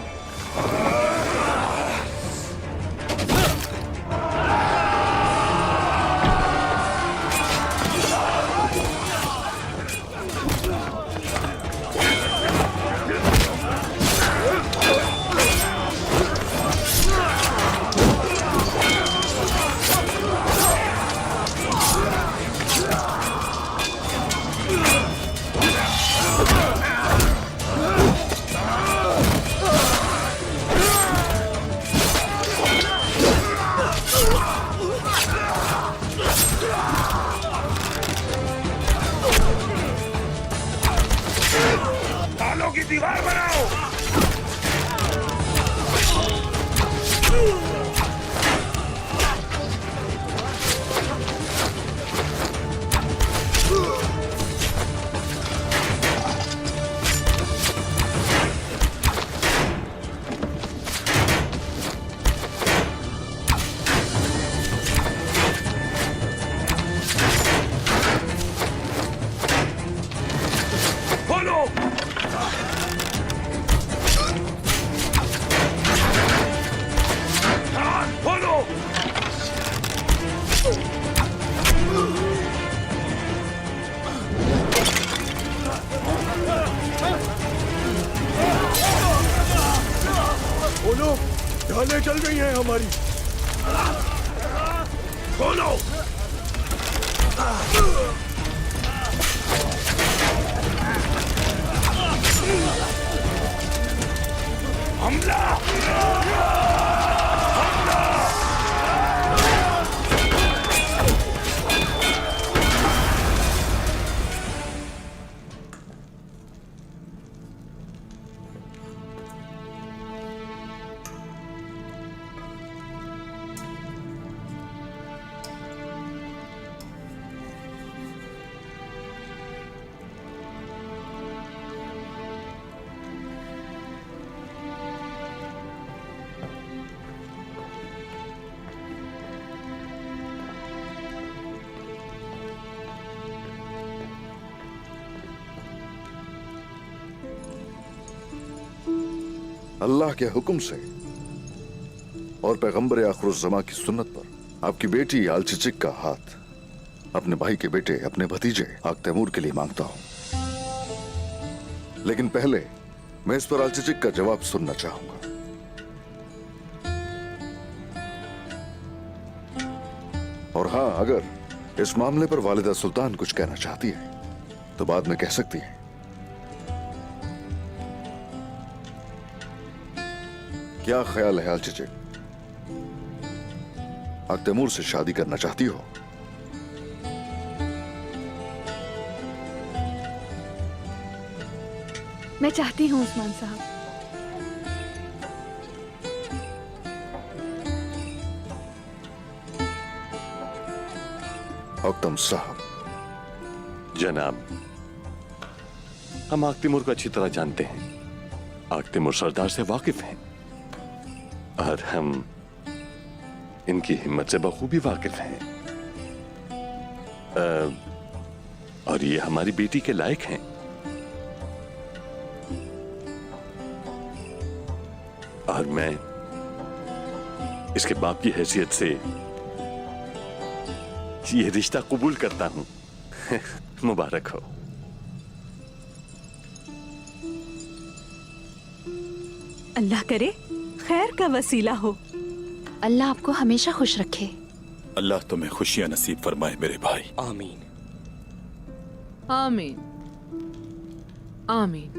दीवार बनाओ। बोलो, ढालें चल गई हैं हमारी। बोलो। हमला। अल्लाह के हुक्म से और पैगंबर आखिरुज़्ज़मा की सुन्नत पर आपकी बेटी आलचिचिक का हाथ अपने भाई के बेटे, अपने भतीजे आग तैमूर के लिए मांगता हूं। लेकिन पहले मैं इस पर आलचिचिक का जवाब सुनना चाहूंगा। और हां, अगर इस मामले पर वालिदा सुल्तान कुछ कहना चाहती है तो बाद में कह सकती है। क्या ख्याल है आलचिचिक, आग तैमूर से शादी करना चाहती हो? मैं चाहती हूँ उस्मान साहब। हुक्म साहब। जनाब, हम आग तैमूर को अच्छी तरह जानते हैं। आग तैमूर सरदार से वाकिफ हैं और हम इनकी हिम्मत से बखूबी वाकिफ हैं। और ये हमारी बेटी के लायक हैं। और मैं इसके बाप की हैसियत से ये रिश्ता कबूल करता हूं। मुबारक हो। अल्लाह करे खैर का वसीला हो। अल्लाह आपको हमेशा खुश रखे। अल्लाह तुम्हें खुशियां नसीब फरमाए मेरे भाई। आमीन। आमीन आमीन।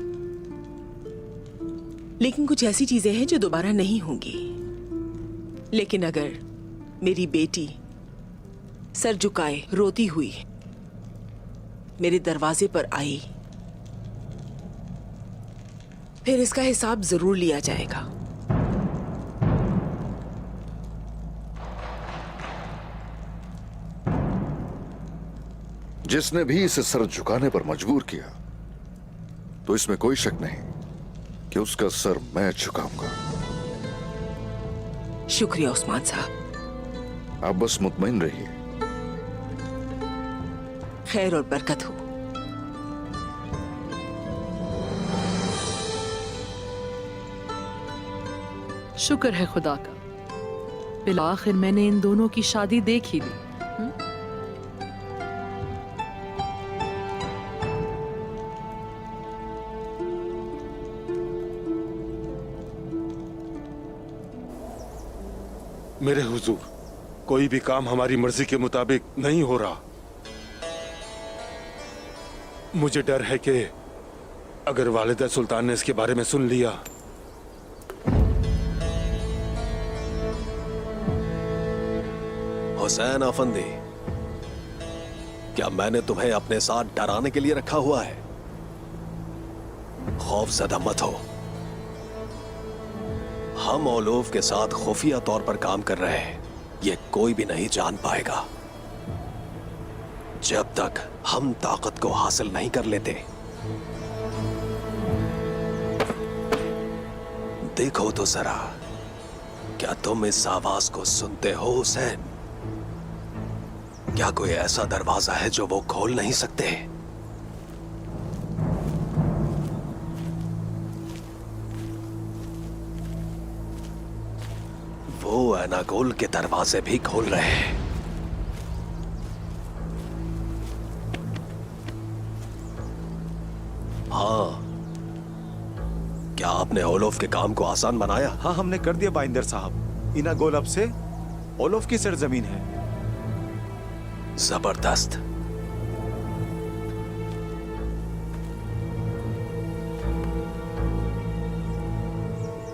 लेकिन कुछ ऐसी चीजें हैं जो दोबारा नहीं होंगी। लेकिन अगर मेरी बेटी सर झुकाए रोती हुई मेरे दरवाजे पर आई, फिर इसका हिसाब जरूर लिया जाएगा। जिसने भी इसे सर झुकाने पर मजबूर किया तो इसमें कोई शक नहीं कि उसका सर मैं झुकाऊंगा। शुक्रिया उस्मान साहब। आप बस मुतमईन रहिए। खैर और बरकत हो। शुक्र है खुदा का, बिल आखिर मैंने इन दोनों की शादी देख ही ली। मेरे हुजूर, कोई भी काम हमारी मर्जी के मुताबिक नहीं हो रहा। मुझे डर है कि अगर वालिदा सुल्तान ने इसके बारे में सुन लिया। हुसैन अफंदी, क्या मैंने तुम्हें अपने साथ डराने के लिए रखा हुआ है? खौफजदा मत हो। हम ओलोफ के साथ खुफिया तौर पर काम कर रहे हैं। ये कोई भी नहीं जान पाएगा जब तक हम ताकत को हासिल नहीं कर लेते। देखो तो जरा, क्या तुम इस आवाज को सुनते हो हुसैन? क्या कोई ऐसा दरवाजा है जो वो खोल नहीं सकते? वो एनागोल के दरवाजे भी खोल रहे हैं। हाँ, क्या आपने ओलोफ के काम को आसान बनाया? हाँ, हमने कर दिया बाइंदर साहब। इनागोल अब से ओलोफ की सरजमीन है। जबरदस्त।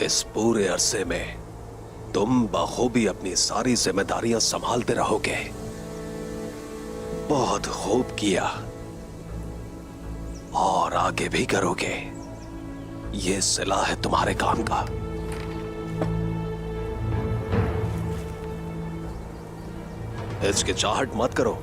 इस पूरे अरसे में तुम बखूबी अपनी सारी जिम्मेदारियां संभालते रहोगे। बहुत खूब किया और आगे भी करोगे। ये सिला है तुम्हारे काम का। हिचकिचाहट मत करो।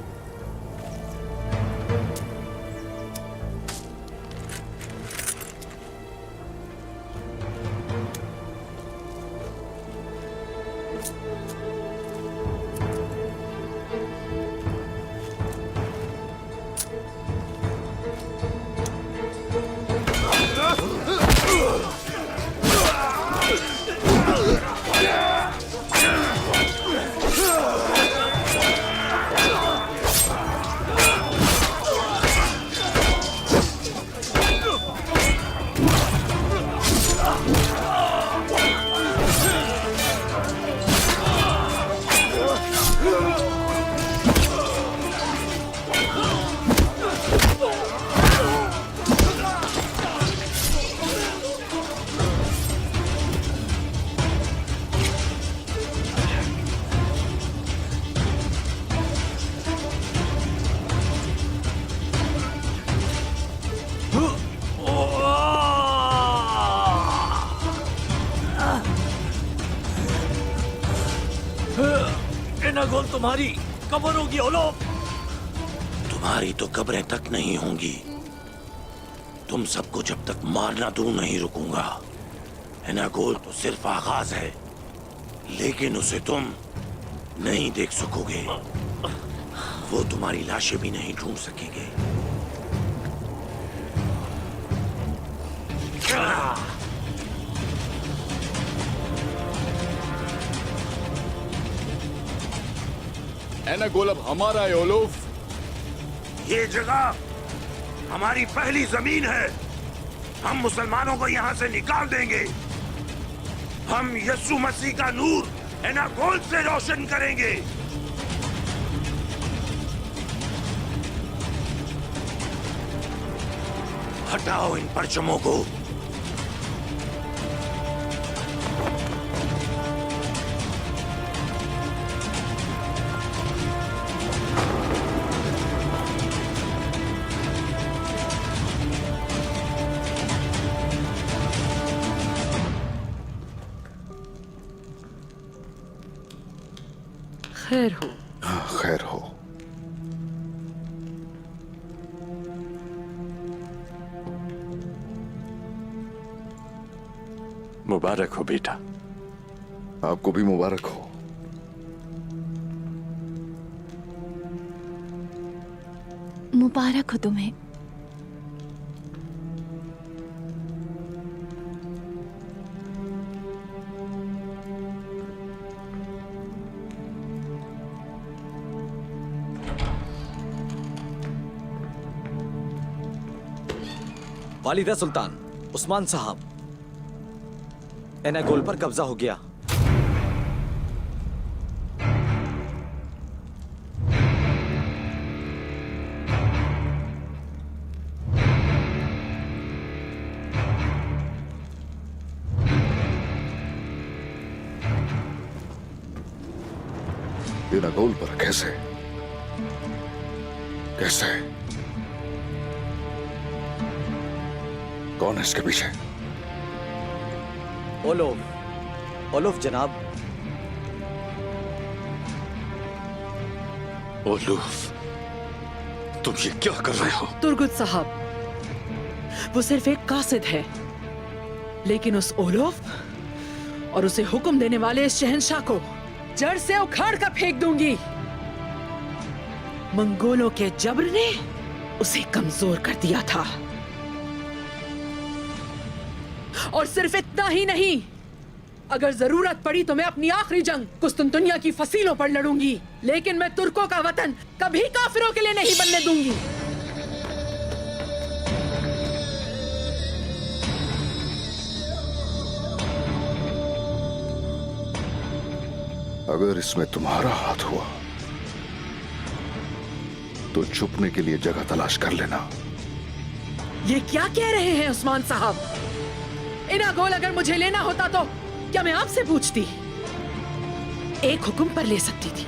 तुम्हारी कब्र होगी ओलोफ। तुम्हारी तो कब्रें तक नहीं होंगी। तुम सबको जब तक मारना दूं नहीं रुकूंगा। एनागोल तो सिर्फ आगाज है, लेकिन उसे तुम नहीं देख सकोगे। वो तुम्हारी लाशें भी नहीं ढूंढ सकेंगे। एनागोल अब हमारा है ओलोफ। ये जगह हमारी पहली जमीन है। हम मुसलमानों को यहाँ से निकाल देंगे। हम यीशु मसीह का नूर एनागोल से रोशन करेंगे। हटाओ इन परचमों को। खैर हो। हाँ, खैर हो। मुबारक हो बेटा। आपको भी मुबारक हो। मुबारक हो तुम्हें। वालिदा सुल्तान, उस्मान साहब, एनागोल पर कब्जा हो गया। एनागोल पर कैसे? कैसे? कौन है इसके पीछे? ओलोफ, ओलोफ जनाब। ओलोफ, तुम ये क्या कर रहे हो? तुर्गुत साहब, वो सिर्फ एक कासिद है, लेकिन उस ओलोफ और उसे हुक्म देने वाले इस शहंशाह को जड़ से उखाड़ कर फेंक दूंगी। मंगोलों के जब्र ने उसे कमजोर कर दिया था। और सिर्फ इतना ही नहीं, अगर जरूरत पड़ी तो मैं अपनी आखिरी जंग कुस्तुनतुनिया की फसीलों पर लड़ूंगी, लेकिन मैं तुर्कों का वतन कभी काफिरों के लिए नहीं बनने दूंगी। अगर इसमें तुम्हारा हाथ हुआ तो छुपने के लिए जगह तलाश कर लेना। ये क्या कह रहे हैं उस्मान साहब? एनागोल अगर मुझे लेना होता तो क्या मैं आपसे पूछती? एक हुक्म पर ले सकती थी,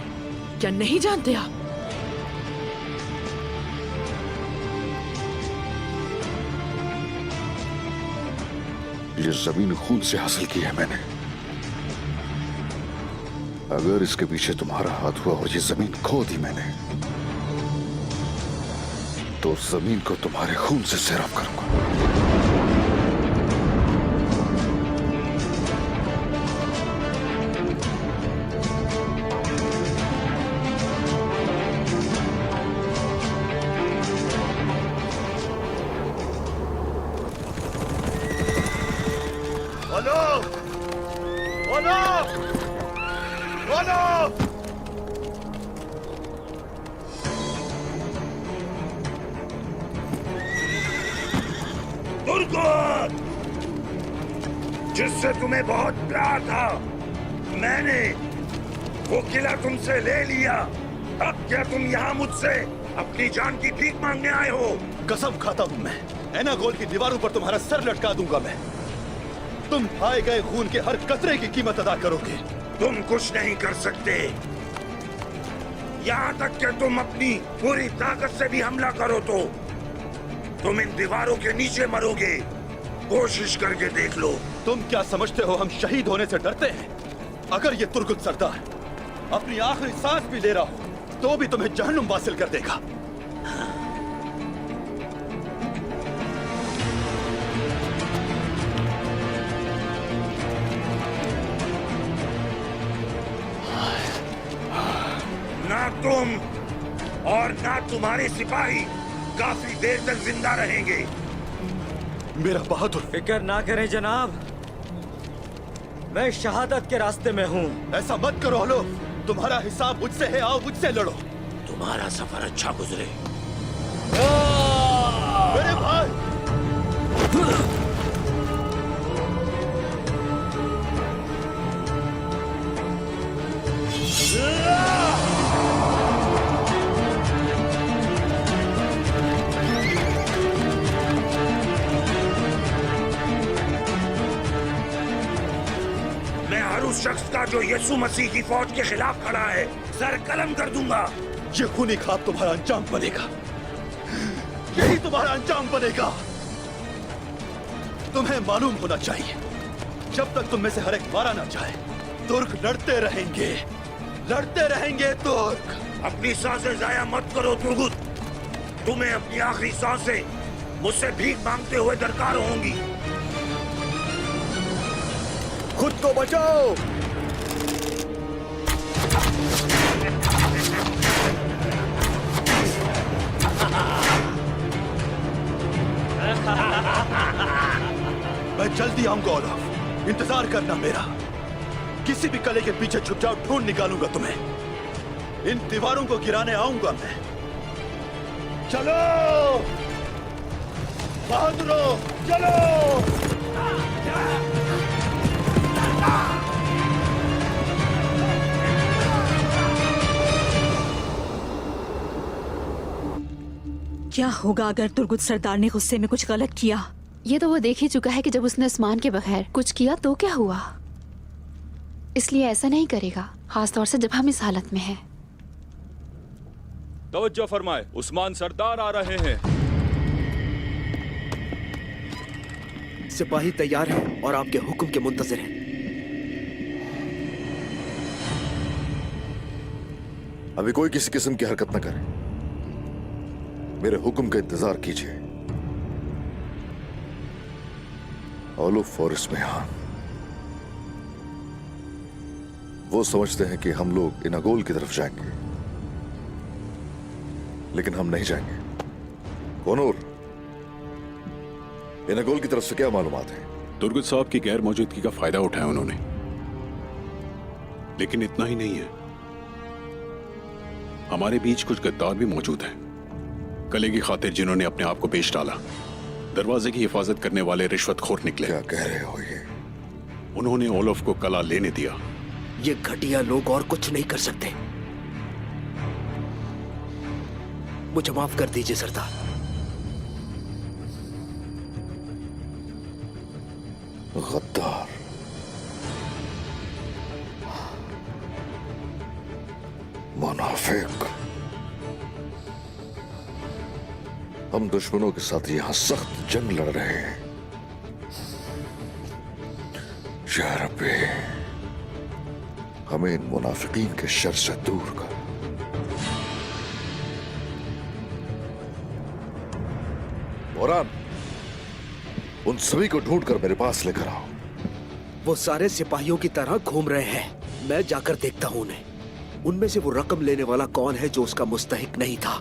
क्या नहीं जानते आप? ये जमीन खून से हासिल की है मैंने। अगर इसके पीछे तुम्हारा हाथ हुआ और ये जमीन खो दी मैंने, तो जमीन को तुम्हारे खून से सैराब करूंगा। जिससे तुम्हें बहुत प्यार था, मैंने वो किला तुमसे ले लिया। अब क्या तुम यहाँ मुझसे अपनी जान की भीख मांगने आए हो? कसम खाता हूं मैं, एनागोल की दीवारों पर तुम्हारा सर लटका दूंगा मैं। तुम भाए गए खून के हर कतरे की कीमत अदा करोगे। तुम कुछ नहीं कर सकते। यहाँ तक कि तुम अपनी पूरी ताकत से भी हमला करो तो तुम इन दीवारों के नीचे मरोगे। कोशिश करके देख लो। तुम क्या समझते हो हम शहीद होने से डरते हैं? अगर ये तुर्गुत सरदार अपनी आखिरी सांस भी ले रहा हूं तो भी तुम्हें जहन्नुम वासिल कर देगा। ना तुम और ना तुम्हारे सिपाही काफी देर तक जिंदा रहेंगे। मेरा बहादुर। फिक्र ना करें जनाब, मैं शहादत के रास्ते में हूँ। ऐसा मत करो ओलोफ, तुम्हारा हिसाब मुझसे है, आओ मुझसे लड़ो। तुम्हारा सफर अच्छा गुजरे। मेरे भाई। मैं हर उस शख्स का जो यीशु मसीह की फौज के खिलाफ खड़ा है सर कलम कर दूंगा। ये खूनी ख्वाब तुम्हारा अंजाम बनेगा, यही तुम्हारा अंजाम बनेगा। तुम्हें मालूम होना चाहिए, जब तक तुम में से हर एक मारा ना जाए तुर्क लड़ते रहेंगे तुर्क। अपनी सांसें जाया मत करो तुर्गुत, तुम्हें अपनी आखिरी सांसें मुझसे भीख मांगते हुए दरकार होंगी। खुद को बचाओ। मैं जल्दी आऊंगा ओलाफ, इंतजार करना मेरा। किसी भी कले के पीछे छुप जाओ, ढूंढ निकालूंगा तुम्हें। इन दीवारों को गिराने आऊंगा मैं। चलो बहादुरों, चलो। क्या होगा अगर तुर्गुत सरदार ने गुस्से में कुछ गलत किया? ये तो वो देख ही चुका है कि जब उसने उस्मान के बगैर कुछ किया तो क्या हुआ, इसलिए ऐसा नहीं करेगा, खासतौर से जब हम इस हालत में हैं। तवज्जो फरमाए, उस्मान सरदार आ रहे हैं। सिपाही तैयार हैं और आपके हुक्म के मुंतजिर हैं। अभी कोई किसी किस्म की हरकत न करे, मेरे हुक्म का इंतजार कीजिए। ओलुफ और इस्मेहान वो समझते हैं कि हम लोग इनागोल की तरफ जाएंगे, लेकिन हम नहीं जाएंगे। कोनूर, इनागोल की तरफ से क्या मालूमात है? तुर्गुत साहब की गैर मौजूदगी का फायदा उठाया उन्होंने, लेकिन इतना ही नहीं है, हमारे बीच कुछ गद्दार भी मौजूद हैं। कले की खातिर जिन्होंने अपने आप को बेच डाला, दरवाजे की हिफाजत करने वाले रिश्वतखोर निकले। क्या कह रहे हो ये? उन्होंने ओलफ को कला लेने दिया। ये घटिया लोग और कुछ नहीं कर सकते। मुझे माफ कर दीजिए सरदार। गद्दार, मुनाफिक, हम दुश्मनों के साथ यहां सख्त जंग लड़ रहे हैं। या रब्बी, हमें इन मुनाफिकीन के शर से दूर कर। मोरान, उन सभी को ढूंढकर मेरे पास लेकर आओ। वो सारे सिपाहियों की तरह घूम रहे हैं, मैं जाकर देखता हूं उन्हें। उनमें से वो रकम लेने वाला कौन है जो उसका मुस्तहिक नहीं था,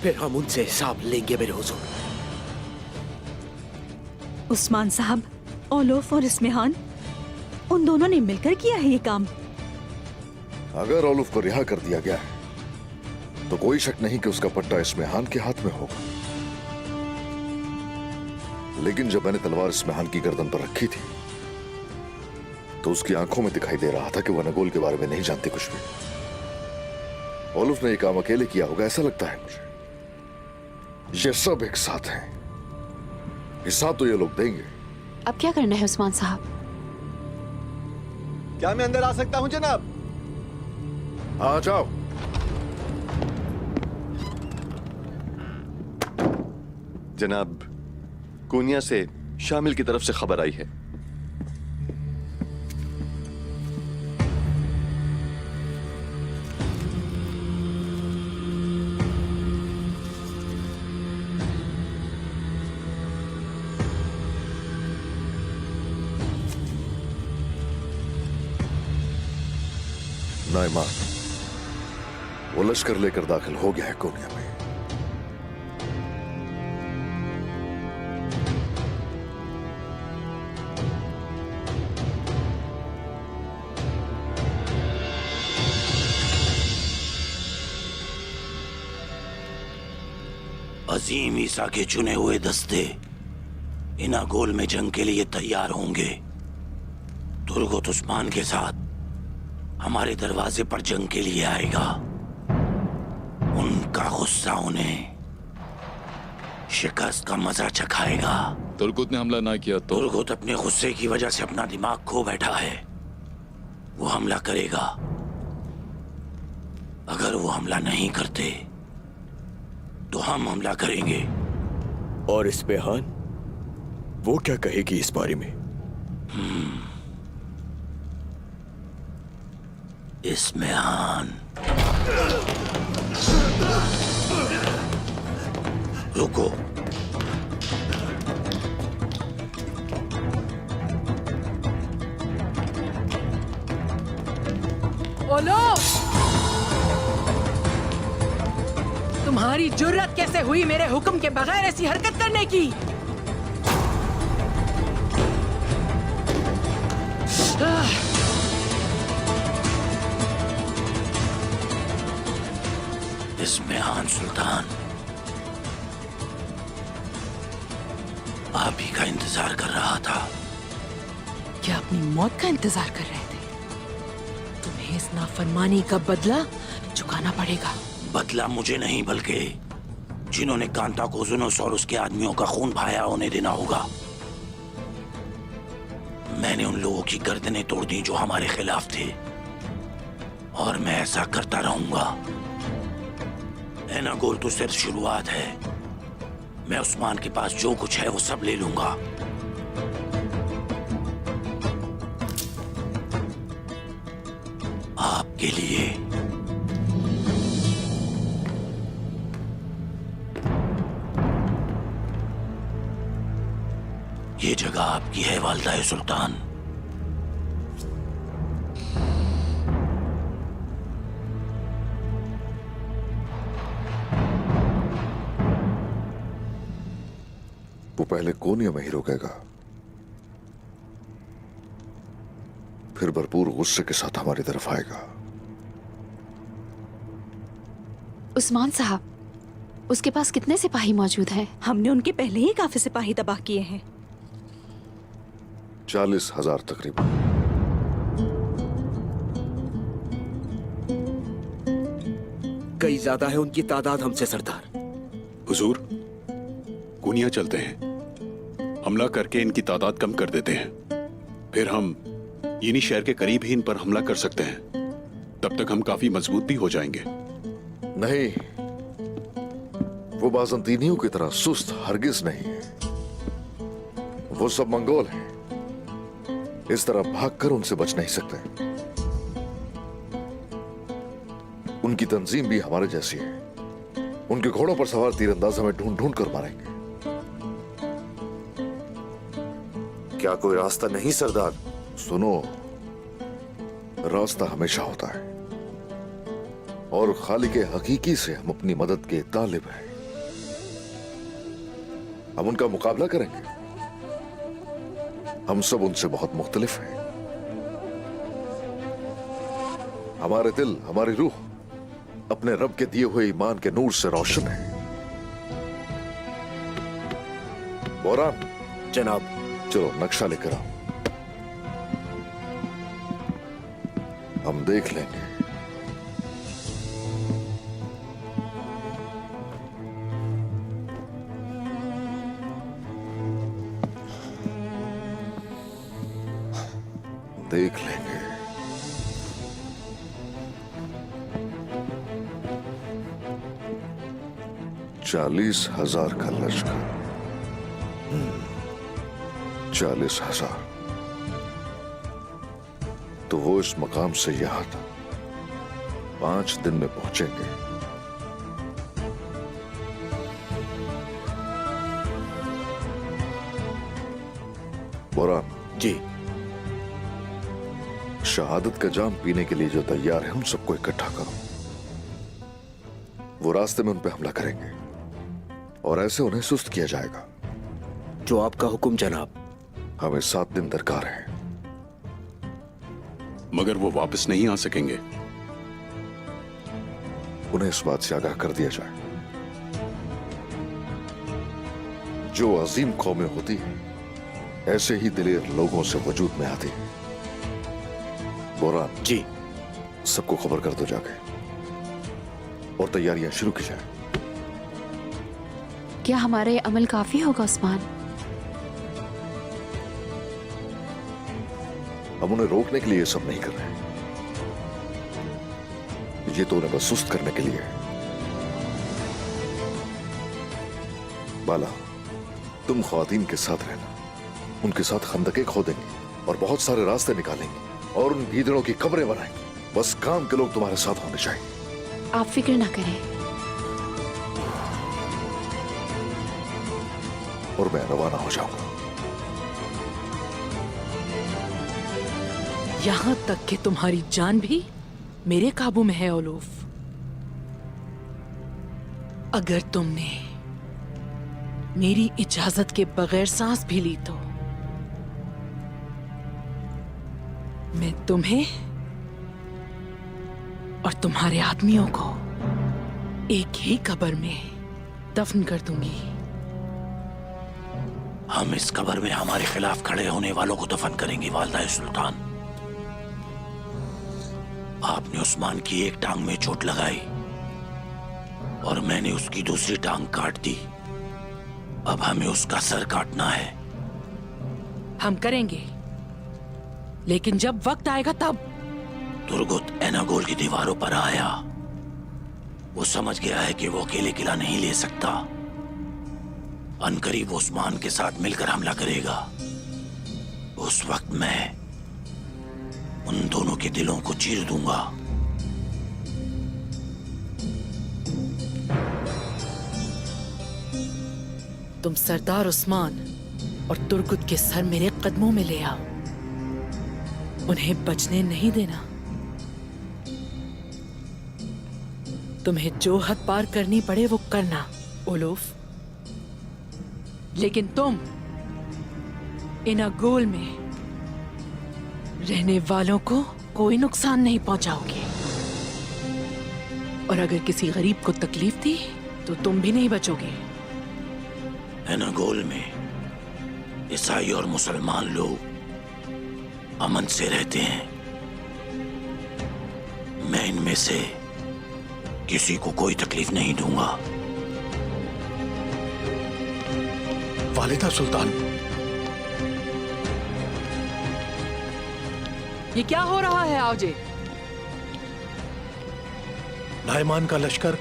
फिर हम उनसे हिसाब लेंगे मेरे हुजूर। उस्मान साहब, ओलोफ और इस्मेहान, उन दोनों ने मिलकर किया है ये काम। अगर ओलुफ को रिहा कर दिया गया है तो कोई शक नहीं कि उसका पट्टा इस्मेहान के हाथ में होगा। लेकिन जब मैंने तलवार इस्मेहान की गर्दन पर रखी थी तो उसकी आंखों में दिखाई दे रहा था कि वह नगोल के बारे में नहीं जानती कुछ भी। ओलुफ ने यह काम अकेले किया होगा ऐसा लगता है मुझे। ये सब एक साथ हैं, हिसाब तो ये लोग देंगे। अब क्या करना है उस्मान साहब? क्या मैं अंदर आ सकता हूं जनाब? आ जाओ। जनाब, कोनिया से शामिल की तरफ से खबर आई है। नाइमान, वो लश्कर लेकर दाखिल हो गया है कोनिया में। अजीम ईसा के चुने हुए दस्ते इनागोल में जंग के लिए तैयार होंगे। तुर्गुत उस्मान के साथ हमारे दरवाजे पर जंग के लिए आएगा। उनका गुस्सा उन्हें शिकस्त का मजा चखाएगा। तुर्गुत ने हमला ना किया तो? तुर्गुत अपने गुस्से की वजह से अपना दिमाग खो बैठा है। वो हमला करेगा। अगर वो हमला नहीं करते तो हम हमला करेंगे। और इस्पेहान, वो क्या कहेगी इस बारे में? इस्मेहान, रुको। बोलो, तुम्हारी जुर्रत कैसे हुई मेरे हुक्म के बगैर ऐसी हरकत करने की? इस्मेहान सुल्तान, आप ही का इंतजार कर रहा था। क्या अपनी मौत का इंतजार कर रहे थे? तुम्हें इस नाफरमानी का बदला चुकाना पड़ेगा। बदला मुझे नहीं बल्कि जिन्होंने कांता को जुनूस और उसके आदमियों का खून बहाया उन्हें देना होगा। मैंने उन लोगों की गर्दनें तोड़ दी जो हमारे खिलाफ थे, और मैं ऐसा करता रहूंगा। एनागोल तो सिर्फ शुरुआत है। मैं उस्मान के पास जो कुछ है वो सब ले लूंगा। आपके लिए। ये जगह आपकी है वालिदा सुल्तान। वो पहले कोनिया में ही रुकेगा, फिर भरपूर गुस्से के साथ हमारी तरफ आएगा। उस्मान साहब, उसके पास कितने सिपाही मौजूद हैं? हमने उनके पहले ही काफी सिपाही तबाह किए हैं। 40,000 तकरीबन। कई ज्यादा है उनकी तादाद हमसे सरदार। हुजूर, कुनिया चलते हैं, हमला करके इनकी तादाद कम कर देते हैं, फिर हम इन्हीं शहर के करीब ही इन पर हमला कर सकते हैं। तब तक हम काफी मजबूत भी हो जाएंगे। नहीं, वो बाज़ंतीनियों की तरह सुस्त हरगिज नहीं है। वो सब मंगोल हैं, इस तरह भागकर उनसे बच नहीं सकते। उनकी तंजीम भी हमारे जैसी है। उनके घोड़ों पर सवार तीरंदाज हमें ढूंढ ढूंढ कर मारेंगे। क्या कोई रास्ता नहीं सरदार? सुनो, रास्ता हमेशा होता है, और खालिक हकीकी से हम अपनी मदद के तालिब हैं। हम उनका मुकाबला करेंगे। हम सब उनसे बहुत मुख्तलिफ हैं। हमारे दिल, हमारी रूह अपने रब के दिए हुए ईमान के नूर से रोशन है। बोरान जनाब, चलो नक्शा लेकर आओ, हम देख लेंगे। देख लेंगे। चालीस 40,000 का लश्कर। 40,000 तो वो इस मकाम से यहां तक 5 दिन में पहुंचेंगे। बोरान जी, शहादत का जाम पीने के लिए जो तैयार है उन सबको इकट्ठा करो। वो रास्ते में उन पे हमला करेंगे और ऐसे उन्हें सुस्त किया जाएगा। जो आपका हुक्म जनाब। हमें 7 दिन दरकार है। मगर वो वापस नहीं आ सकेंगे। उन्हें इस बात से आगाह कर दिया जाए। जो अजीम कौमें होती है ऐसे ही दिलेर लोगों से वजूद में आती है। बोरान जी, सबको खबर कर दो जाके और तैयारियां शुरू की जाए। क्या हमारा ये अमल काफी होगा उस्मान? हम उन्हें रोकने के लिए ये सब नहीं कर रहे। ये तो उन्हें बस सुस्त करने के लिए है। बाला, तुम ख्वातीन के साथ रहना। उनके साथ खंदकें खोदेंगे और बहुत सारे रास्ते निकालेंगे और उन गीदड़ों की कब्रें बनाएंगे। बस काम के लोग तुम्हारे साथ होने चाहिए। आप फिक्र ना करें। और मैं रवाना हो जाऊंगा। यहां तक कि तुम्हारी जान भी मेरे काबू में है ओलूफ। अगर तुमने मेरी इजाजत के बगैर सांस भी ली तो मैं तुम्हें और तुम्हारे आदमियों को एक ही कब्र में दफन कर दूंगी। हम इस कब्र में हमारे खिलाफ खड़े होने वालों को दफन करेंगे वालिदा सुल्तान। आपने उस्मान की एक टांग में चोट लगाई और मैंने उसकी दूसरी टांग काट दी। अब हमें उसका सर काटना है। हम करेंगे, लेकिन जब वक्त आएगा तब। तुर्गुत एनागोल की दीवारों पर आया। वो समझ गया है कि वो अकेले किला नहीं ले सकता। अनकरीब वो उस्मान के साथ मिलकर हमला करेगा। उस वक्त मैं उन दोनों के दिलों को चीर दूंगा। तुम सरदार उस्मान और तुर्गुत के सर मेरे कदमों में ले आओ। उन्हें बचने नहीं देना। तुम्हें जो हद पार करनी पड़े वो करना ओलूफ, लेकिन तुम इनागोल में रहने वालों को कोई नुकसान नहीं पहुंचाओगे। और अगर किसी गरीब को तकलीफ दी तो तुम भी नहीं बचोगे। एनागोल में ईसाई और मुसलमान लोग अमन से रहते हैं। मैं इनमें से किसी को कोई तकलीफ नहीं दूंगा। वालिदा सुल्तान, ये क्या हो रहा है आवजे? नायमान का लश्कर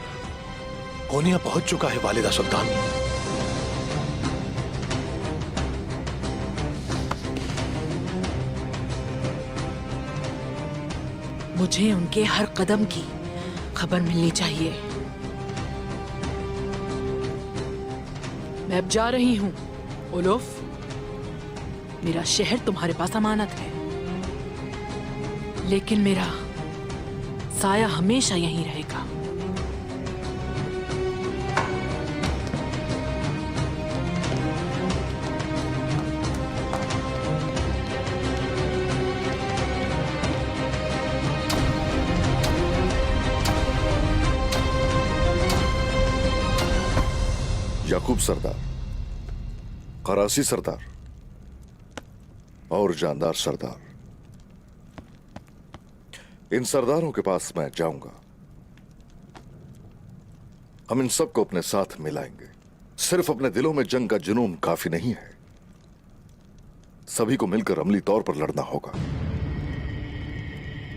कोनिया पहुंच चुका है वालिदा सुल्तान। मुझे उनके हर कदम की खबर मिलनी चाहिए। मैं अब जा रही हूं ओलूफ। मेरा शहर तुम्हारे पास अमानत है, लेकिन मेरा साया हमेशा यहीं रहेगा। याकूब सरदार, करासी सरदार और जानदार सरदार, इन सरदारों के पास मैं जाऊंगा। हम इन सबको अपने साथ मिलाएंगे। सिर्फ अपने दिलों में जंग का जुनून काफी नहीं है, सभी को मिलकर अमली तौर पर लड़ना होगा।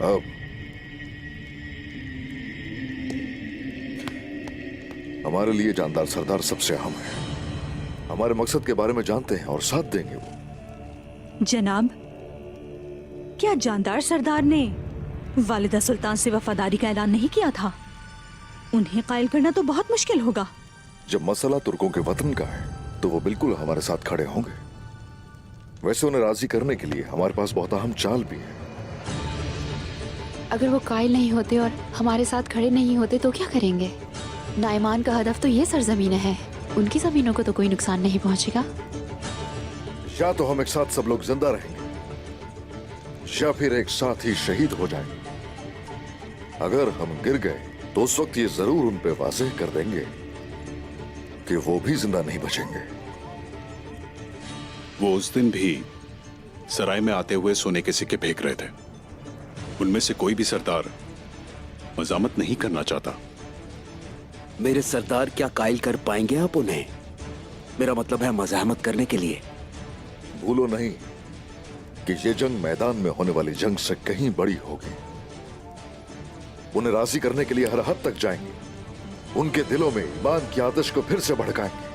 अब हमारे लिए जानदार सरदार सबसे अहम है। हमारे मकसद के बारे में जानते हैं और साथ देंगे वो। जनाब, क्या जानदार सरदार ने वालिदा सुल्तान से वफादारी का ऐलान नहीं किया था? उन्हें कायल करना तो बहुत मुश्किल होगा। जब मसला तुर्कों के वतन का है तो वो बिल्कुल हमारे साथ खड़े होंगे। वैसे उन्हें राजी करने के लिए हमारे पास बहुत अहम चाल भी है। अगर वो कायल नहीं होते और हमारे साथ खड़े नहीं होते तो क्या करेंगे? नाइमान का हदफ तो ये सरजमीन है, उनकी जमीनों को तो कोई नुकसान नहीं पहुंचेगा। या तो हम एक साथ सब लोग जिंदा रहेंगे या फिर एक साथ ही शहीद हो जाएंगे। अगर हम गिर गए तो उस वक्त ये जरूर उन पे वाज़ेह कर देंगे कि वो भी जिंदा नहीं बचेंगे। वो उस दिन भी सराय में आते हुए सोने के सिक्के फेंक रहे थे। उनमें से कोई भी सरदार मजामत नहीं करना चाहता। मेरे सरदार क्या कायल कर पाएंगे आप उन्हें? मेरा मतलब है मज़ाहमत करने के लिए। भूलो नहीं कि ये जंग मैदान में होने वाली जंग से कहीं बड़ी होगी। उन्हें राजी करने के लिए हर हद तक जाएंगे, उनके दिलों में ईमान की आतिश को फिर से भड़काएंगे।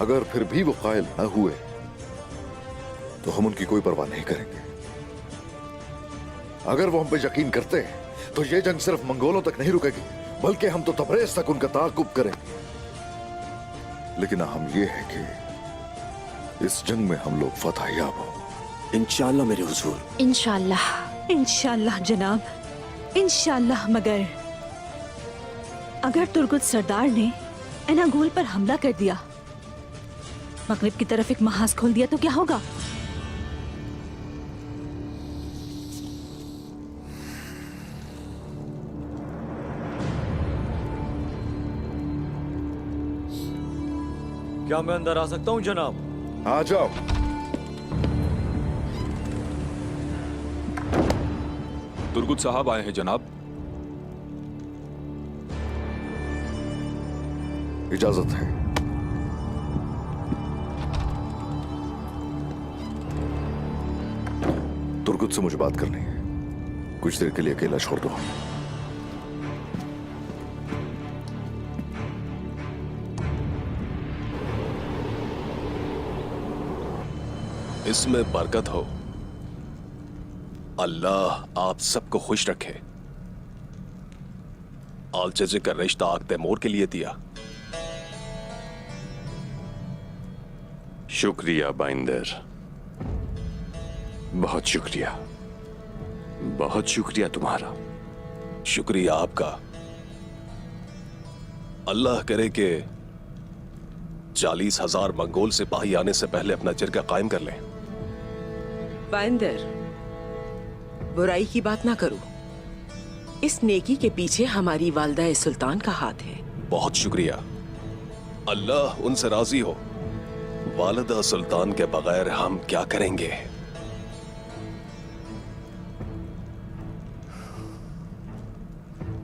अगर फिर भी वो कायल न हुए तो हम उनकी कोई परवाह नहीं करेंगे। अगर वो हम पे यकीन करते हैं तो ये जंग सिर्फ मंगोलों तक नहीं रुकेगी, बल्कि हम तो तबरेज तक उनका ताक़ुब करेंगे। लेकिन हम ये है कि इस जंग में हम लोग फतह याब हो। इंशाअल्लाह मेरे हुजूर। इंशाअल्लाह। इंशाअल्लाह जनाब, इंशाअल्लाह। मगर अगर तुर्गुत सरदार ने एनागोल पर हमला कर दिया, मगरिब की तरफ एक महाज खोल दिया तो क्या होगा? क्या मैं अंदर आ सकता हूँ जनाब? आ जाओ। तुर्गुत साहब आए हैं जनाब। इजाजत है। तुर्गुत से मुझे बात करनी है, कुछ देर के लिए अकेला छोड़ दो। इसमें बरकत हो। अल्लाह आप सबको खुश रखे। आलचजे का रिश्ता आग तैमूर के लिए दिया। शुक्रिया बाइंदर, बहुत शुक्रिया, बहुत शुक्रिया तुम्हारा। शुक्रिया आपका। अल्लाह करे कि 40,000 मंगोल सिपाही आने से पहले अपना जिरगा कायम कर लें। बाइंदर, बुराई की बात ना करो। इस नेकी के पीछे हमारी वालदा सुल्तान का हाथ है। बहुत शुक्रिया। अल्लाह उनसे राजी हो। वालिदा सुल्तान के बगैर हम क्या करेंगे?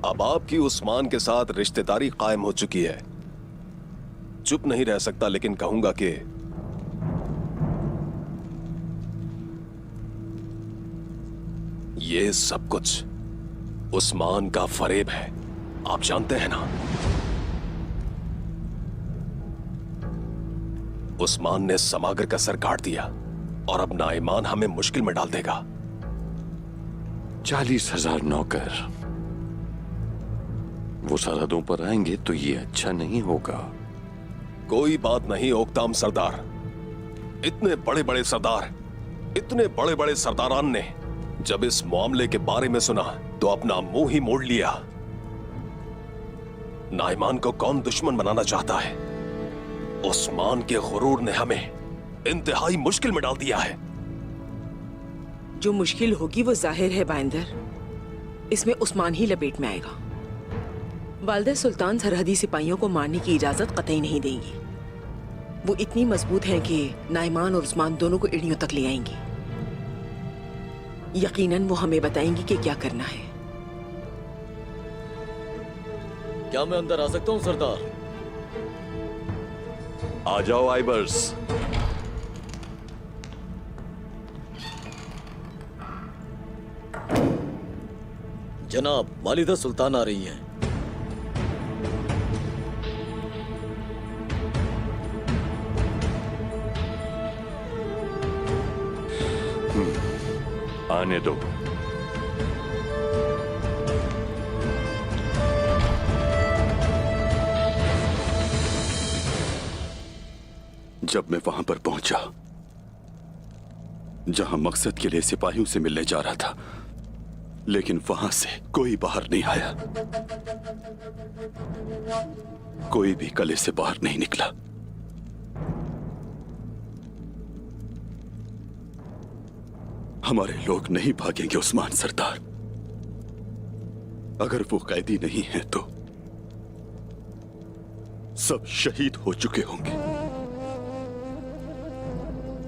अब आपकी उस्मान के साथ रिश्तेदारी कायम हो चुकी है। चुप नहीं रह सकता, लेकिन कहूंगा कि ये सब कुछ उस्मान का फरेब है। आप जानते हैं ना, उस्मान ने समागर का सर काट दिया और अब नाइमान हमें मुश्किल में डाल देगा। 40,000 नौकर वो सरहदों पर आएंगे तो ये अच्छा नहीं होगा। कोई बात नहीं ओक्ताम सरदार। इतने बड़े बड़े सरदार, इतने बड़े बड़े सरदारान ने जब इस मामले के बारे में सुना तो अपना मुंह ही मोड़ लिया। नाइमान को कौन दुश्मन बनाना चाहता है? उस्मान के गुरूर ने हमें इंतहाई मुश्किल में डाल दिया है। जो मुश्किल होगी वो जाहिर है बाइंदर, इसमें उस्मान ही लपेट में आएगा। वालिदा सुल्तान सरहदी सिपाहियों को मारने की इजाजत कतई नहीं देंगी। वो इतनी मजबूत हैं कि नाइमान और उस्मान दोनों को एड़ियों तक ले आएंगी। यकीनन वो हमें बताएंगी कि क्या करना है। क्या मैं अंदर आ सकता हूँ सरदार? आ जाओ आइबर्स। जनाब, वालिदा सुल्तान आ रही हैं। आने दो। जब मैं वहां पर पहुंचा जहां मकसद के लिए सिपाहियों से मिलने जा रहा था, लेकिन वहां से कोई बाहर नहीं आया, कोई भी किले से बाहर नहीं निकला। हमारे लोग नहीं भागेंगे उस्मान सरदार। अगर वो कैदी नहीं है तो सब शहीद हो चुके होंगे,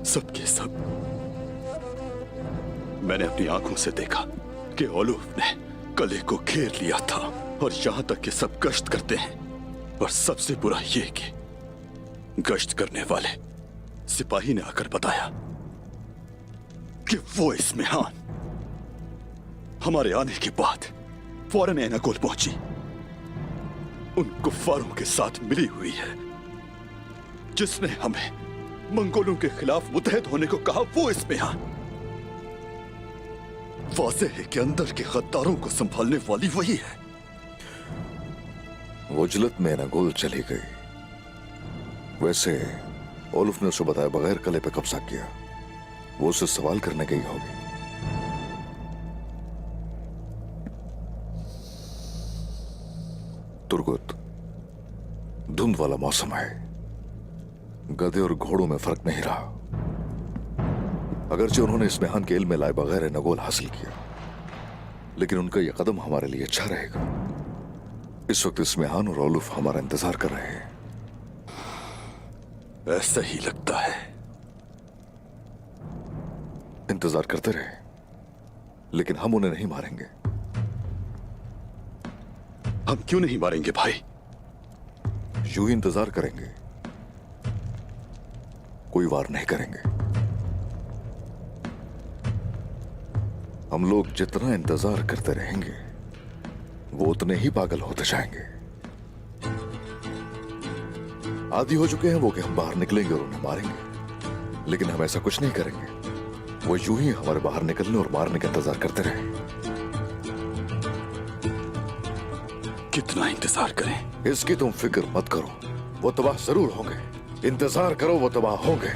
सबके सब। मैंने अपनी आंखों से देखा कि ओलूफ ने किले को घेर लिया था और यहां तक कि सब गश्त करते हैं। और सबसे बुरा यह कि गश्त करने वाले सिपाही ने आकर बताया कि वो इस्मिहान हमारे आने के बाद फौरन एनागोल पहुंची, उन कुफ्फारों के साथ मिली हुई है जिसने हमें मंगोलों के खिलाफ मुतहद होने को कहा। वो इस्मिहान वाज़ेह है कि अंदर के गद्दारों को संभालने वाली वही है। वजलत में एनागोल चली गई। वैसे ओलूफ ने उसे बताया बगैर किले पे कब्जा किया। वो उससे सवाल करने गई होगी। तुर्गुत, धुंध वाला मौसम है, गधे और घोड़ों में फर्क नहीं रहा। अगरचे उन्होंने इस्मिहान के इल्म में लाए बगैर एनागोल हासिल किया, लेकिन उनका यह कदम हमारे लिए अच्छा रहेगा। इस वक्त इस्मिहान और ओलूफ हमारा इंतजार कर रहे हैं। ऐसा ही लगता है। इंतजार करते रहे, लेकिन हम उन्हें नहीं मारेंगे। हम क्यों नहीं मारेंगे भाई? यूं ही इंतजार करेंगे, कोई वार नहीं करेंगे। हम लोग जितना इंतजार करते रहेंगे वो उतने ही पागल होते जाएंगे। आदी हो चुके हैं वो कि हम बाहर निकलेंगे और उन्हें मारेंगे, लेकिन हम ऐसा कुछ नहीं करेंगे। वो यूं ही हमारे बाहर निकलने और मारने का इंतजार करते रहे। कितना इंतजार करें? इसकी तुम फिक्र मत करो, वो तबाह जरूर होंगे। इंतजार करो, वो तबाह होंगे।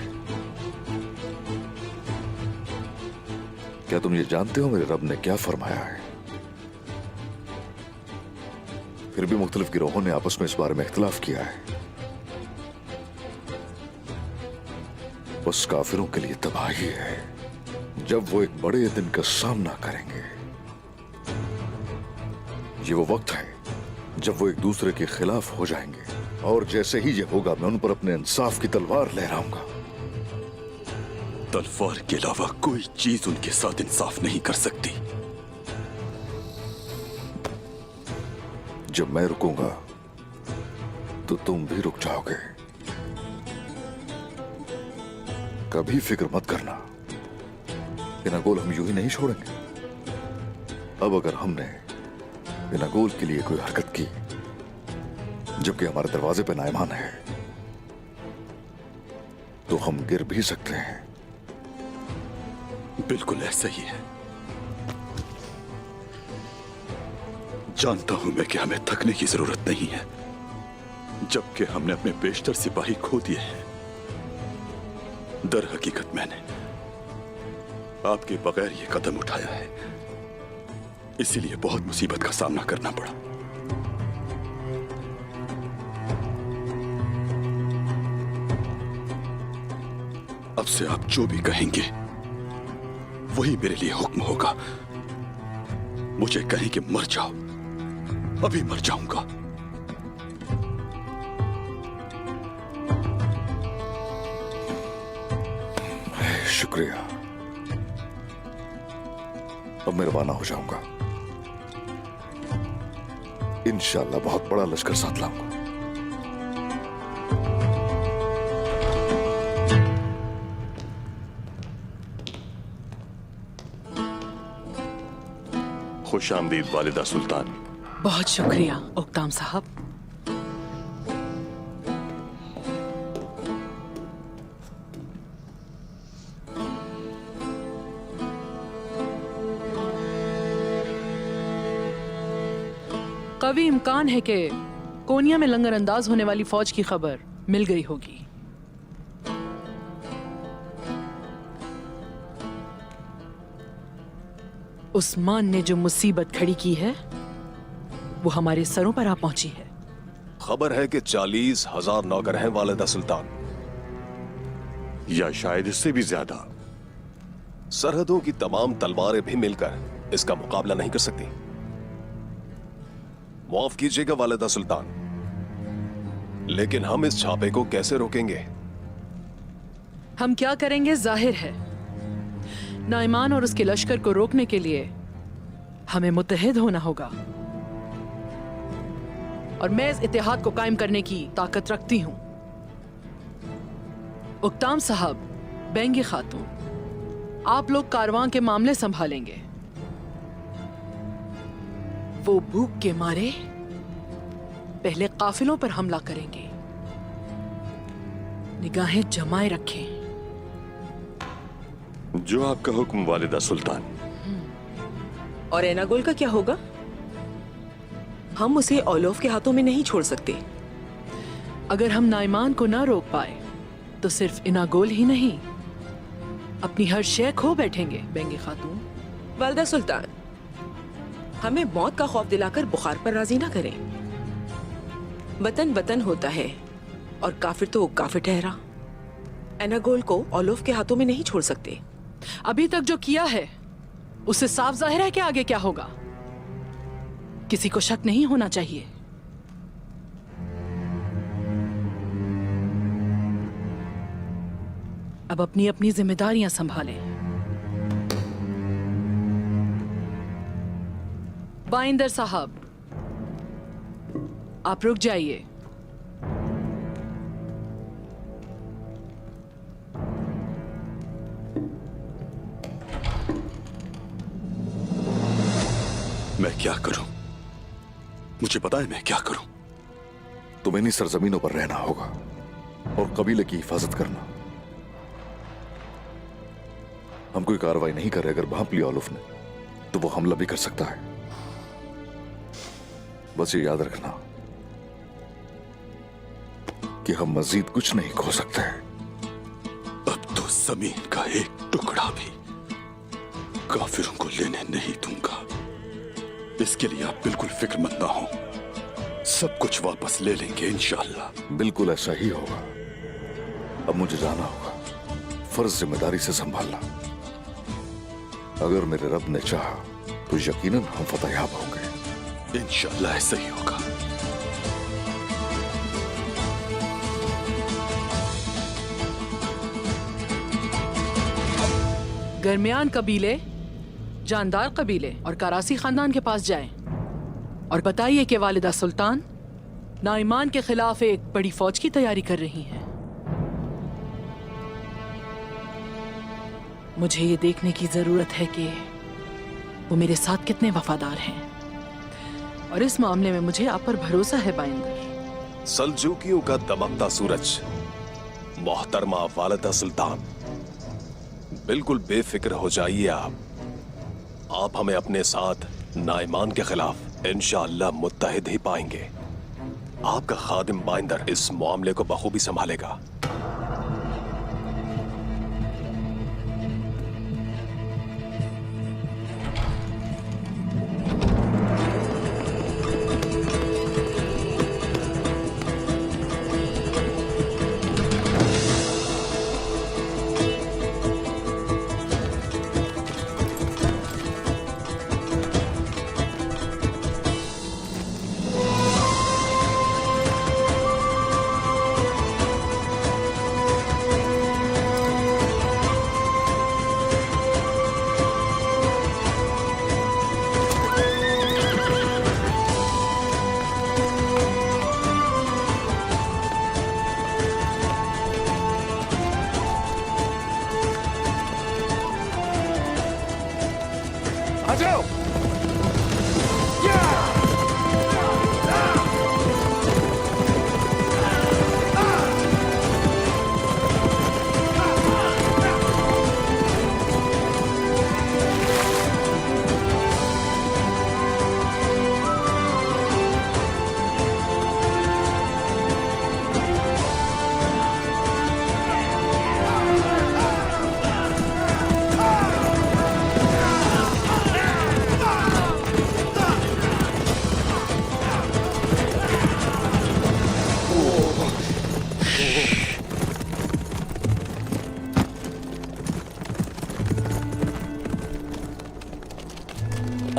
क्या तुम ये जानते हो मेरे रब ने क्या फरमाया है? फिर भी मुख्तलिफ गिरोहों ने आपस में इस बारे में इख्तिलाफ किया है। बस काफिरों के लिए तबाही है जब वो एक बड़े दिन का सामना करेंगे। ये वो वक्त है जब वो एक दूसरे के खिलाफ हो जाएंगे, और जैसे ही ये होगा मैं उन पर अपने इंसाफ की तलवार लहराऊंगा। तलवार के अलावा कोई चीज उनके साथ इंसाफ नहीं कर सकती। जब मैं रुकूंगा तो तुम भी रुक जाओगे। कभी फिक्र मत करना, एनागोल हम यूं ही नहीं छोड़ेंगे। अब अगर हमने एनागोल के लिए कोई हरकत की जबकि हमारे दरवाजे पे नाइमान है, तो हम गिर भी सकते हैं। बिल्कुल ऐसा ही है। जानता हूं मैं कि हमें थकने की जरूरत नहीं है, जबकि हमने अपने बेशतर सिपाही खो दिए हैं। दर हकीकत मैंने आपके बगैर ये कदम उठाया है, इसीलिए बहुत मुसीबत का सामना करना पड़ा। अब से आप जो भी कहेंगे वही मेरे लिए हुक्म होगा। मुझे कहें कि मर जाओ, अभी मर जाऊंगा। शुक्रिया। अब मैं रवाना हो जाऊंगा। इंशाअल्लाह बहुत बड़ा लश्कर साथ लाऊंगा। खुश आमदीद वालिदा सुल्तान। बहुत शुक्रिया उक्ताम साहब। कभी इम्कान है कि कोनिया में लंगर अंदाज होने वाली फौज की खबर मिल गई होगी। उस्मान ने जो मुसीबत खड़ी की है वो हमारे सरों पर आ पहुंची है। खबर है कि 40,000 नौकर हैं वालिदा सुल्तान, या शायद इससे भी ज्यादा। सरहदों की तमाम तलवारें भी मिलकर इसका मुकाबला नहीं कर सकती। माफ कीजिएगा वालिदा सुल्तान, लेकिन हम इस छापे को कैसे रोकेंगे? हम क्या करेंगे जाहिर है। नाइमान और उसके लश्कर को रोकने के लिए हमें मुत्तहिद होना होगा, और मैं इस इत्तेहाद को कायम करने की ताकत रखती हूं। उक्ताम साहब, बेंगी खातून, आप लोग कारवां के मामले संभालेंगे। वो भूख के मारे पहले काफिलों पर हमला करेंगे। निगाहें जमाए रखें। जो आपका हुक्म वालिदा सुल्तान। और एनागोल का क्या होगा? हम उसे ओलोफ के हाथों में नहीं छोड़ सकते। अगर हम नाइमान को ना रोक पाए तो सिर्फ इनागोल ही नहीं, अपनी हर शय खो बैठेंगे। बेंगी खातून, वालिदा सुल्तान, हमें मौत का खौफ दिलाकर बुखार पर राजी ना करें। वतन वतन होता है और काफिर तो काफिर ठहरा। एनागोल को ओलोफ के हाथों में नहीं छोड़ सकते। अभी तक जो किया है उससे साफ जाहिर है कि आगे क्या होगा। किसी को शक नहीं होना चाहिए। अब अपनी अपनी जिम्मेदारियां संभालें। बाइंदर साहब, आप रुक जाइए। मैं क्या करूं? मुझे पता है मैं क्या करूं। तुम्हें इन्हीं सरजमीनों पर रहना होगा और कबीले की हिफाजत करना। हम कोई कार्रवाई नहीं कर रहे। अगर भांप लिया ओलोफ ने तो वो हमला भी कर सकता है। बस ये याद रखना कि हम मजीद कुछ नहीं खो सकते। अब तो जमीन का एक टुकड़ा भी काफिरों को लेने नहीं दूंगा। इसके लिए आप बिल्कुल फिक्रमंद ना हो। सब कुछ वापस ले लेंगे इंशाअल्लाह। बिल्कुल ऐसा ही होगा। अब मुझे जाना होगा। फर्ज जिम्मेदारी से संभालना। अगर मेरे रब ने चाहा तो यकीनन हम फतेहयाब होंगे। इंशाअल्लाह ऐसा ही होगा। गरमियान कबीले, जानदार कबीले और करासी खानदान के पास जाएं और बताइए कि वालिदा सुल्तान नाइमान के खिलाफ एक बड़ी फौज की तैयारी कर रही हैं। मुझे ये देखने की जरूरत है कि वो मेरे साथ कितने वफादार हैं, और इस मामले में मुझे आप पर भरोसा है बाइंदर। सल्जूकियों का दमकता सूरज, मोहतरमा वालिदा सुल्तान, बिल्कुल बेफिक्र हो जाइए आप हमें अपने साथ नाइमान के खिलाफ इंशाअल्लाह मुत्तहिद ही पाएंगे। आपका खादिम बाइंदर इस मामले को बखूबी संभालेगा।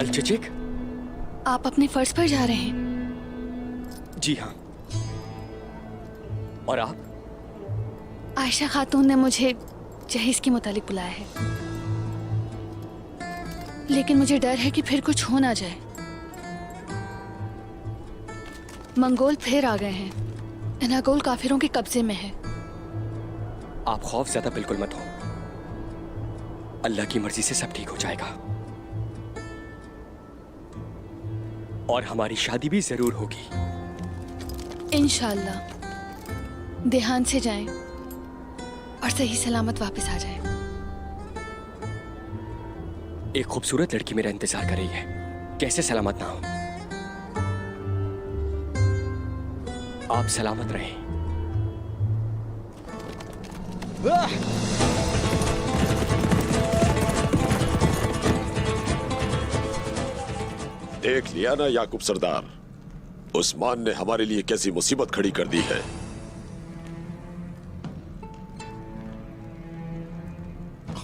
अल-चचेक, आप अपने फर्ज पर जा रहे हैं? जी हाँ। और आप? आयशा खातून ने मुझे जहीज के मुतालिक बुलाया है, लेकिन मुझे डर है कि फिर कुछ हो ना जाए। मंगोल फिर आ गए हैं। एनागोल काफिरों के कब्जे में है। आप खौफ ज्यादा बिल्कुल मत हो। अल्लाह की मर्जी से सब ठीक हो जाएगा और हमारी शादी भी जरूर होगी। इंशाअल्लाह। देहान से जाएं और सही सलामत वापस आ जाएं। एक खूबसूरत लड़की मेरा इंतजार कर रही है, कैसे सलामत ना हो। आप सलामत रहें। देख लिया ना याकूब सरदार, उस्मान ने हमारे लिए कैसी मुसीबत खड़ी कर दी है।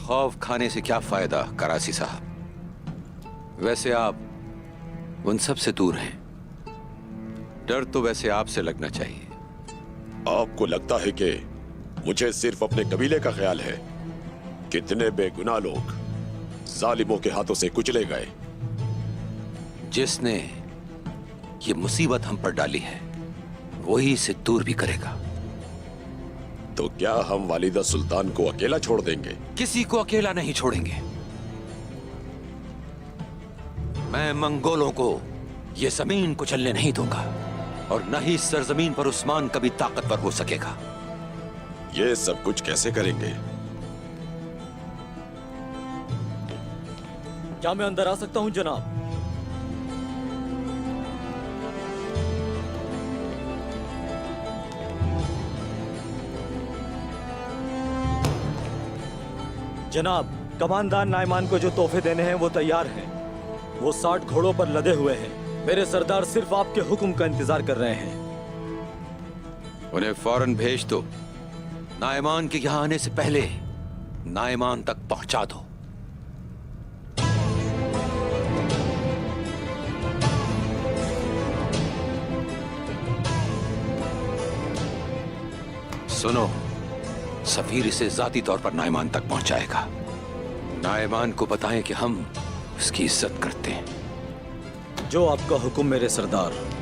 खौफ खाने से क्या फायदा करासी साहब। वैसे आप उन सब से दूर हैं। डर तो वैसे आपसे लगना चाहिए। आपको लगता है कि मुझे सिर्फ अपने कबीले का ख्याल है? कितने बेगुनाह लोग जालिमों के हाथों से कुचले गए। जिसने ये मुसीबत हम पर डाली है वही इसे दूर भी करेगा। तो क्या हम वालिदा सुल्तान को अकेला छोड़ देंगे? किसी को अकेला नहीं छोड़ेंगे। मैं मंगोलों को ये जमीन कुचलने नहीं दूंगा और न ही इस सरजमीन पर उस्मान कभी ताकतवर हो सकेगा। ये सब कुछ कैसे करेंगे? क्या मैं अंदर आ सकता हूं जनाब? जनाब, कमानदार नाइमान को जो तोहफे देने हैं वो तैयार हैं। वो 60 घोड़ों पर लदे हुए हैं। मेरे सरदार सिर्फ आपके हुक्म का इंतजार कर रहे हैं। उन्हें फौरन भेज दो। नाइमान के यहां आने से पहले नाइमान तक पहुंचा दो। सुनो, सफीर इसे जाती तौर पर नाइमान तक पहुंचाएगा। नाइमान को बताएं कि हम उसकी इज्जत करते हैं। जो आपका हुक्म मेरे सरदार।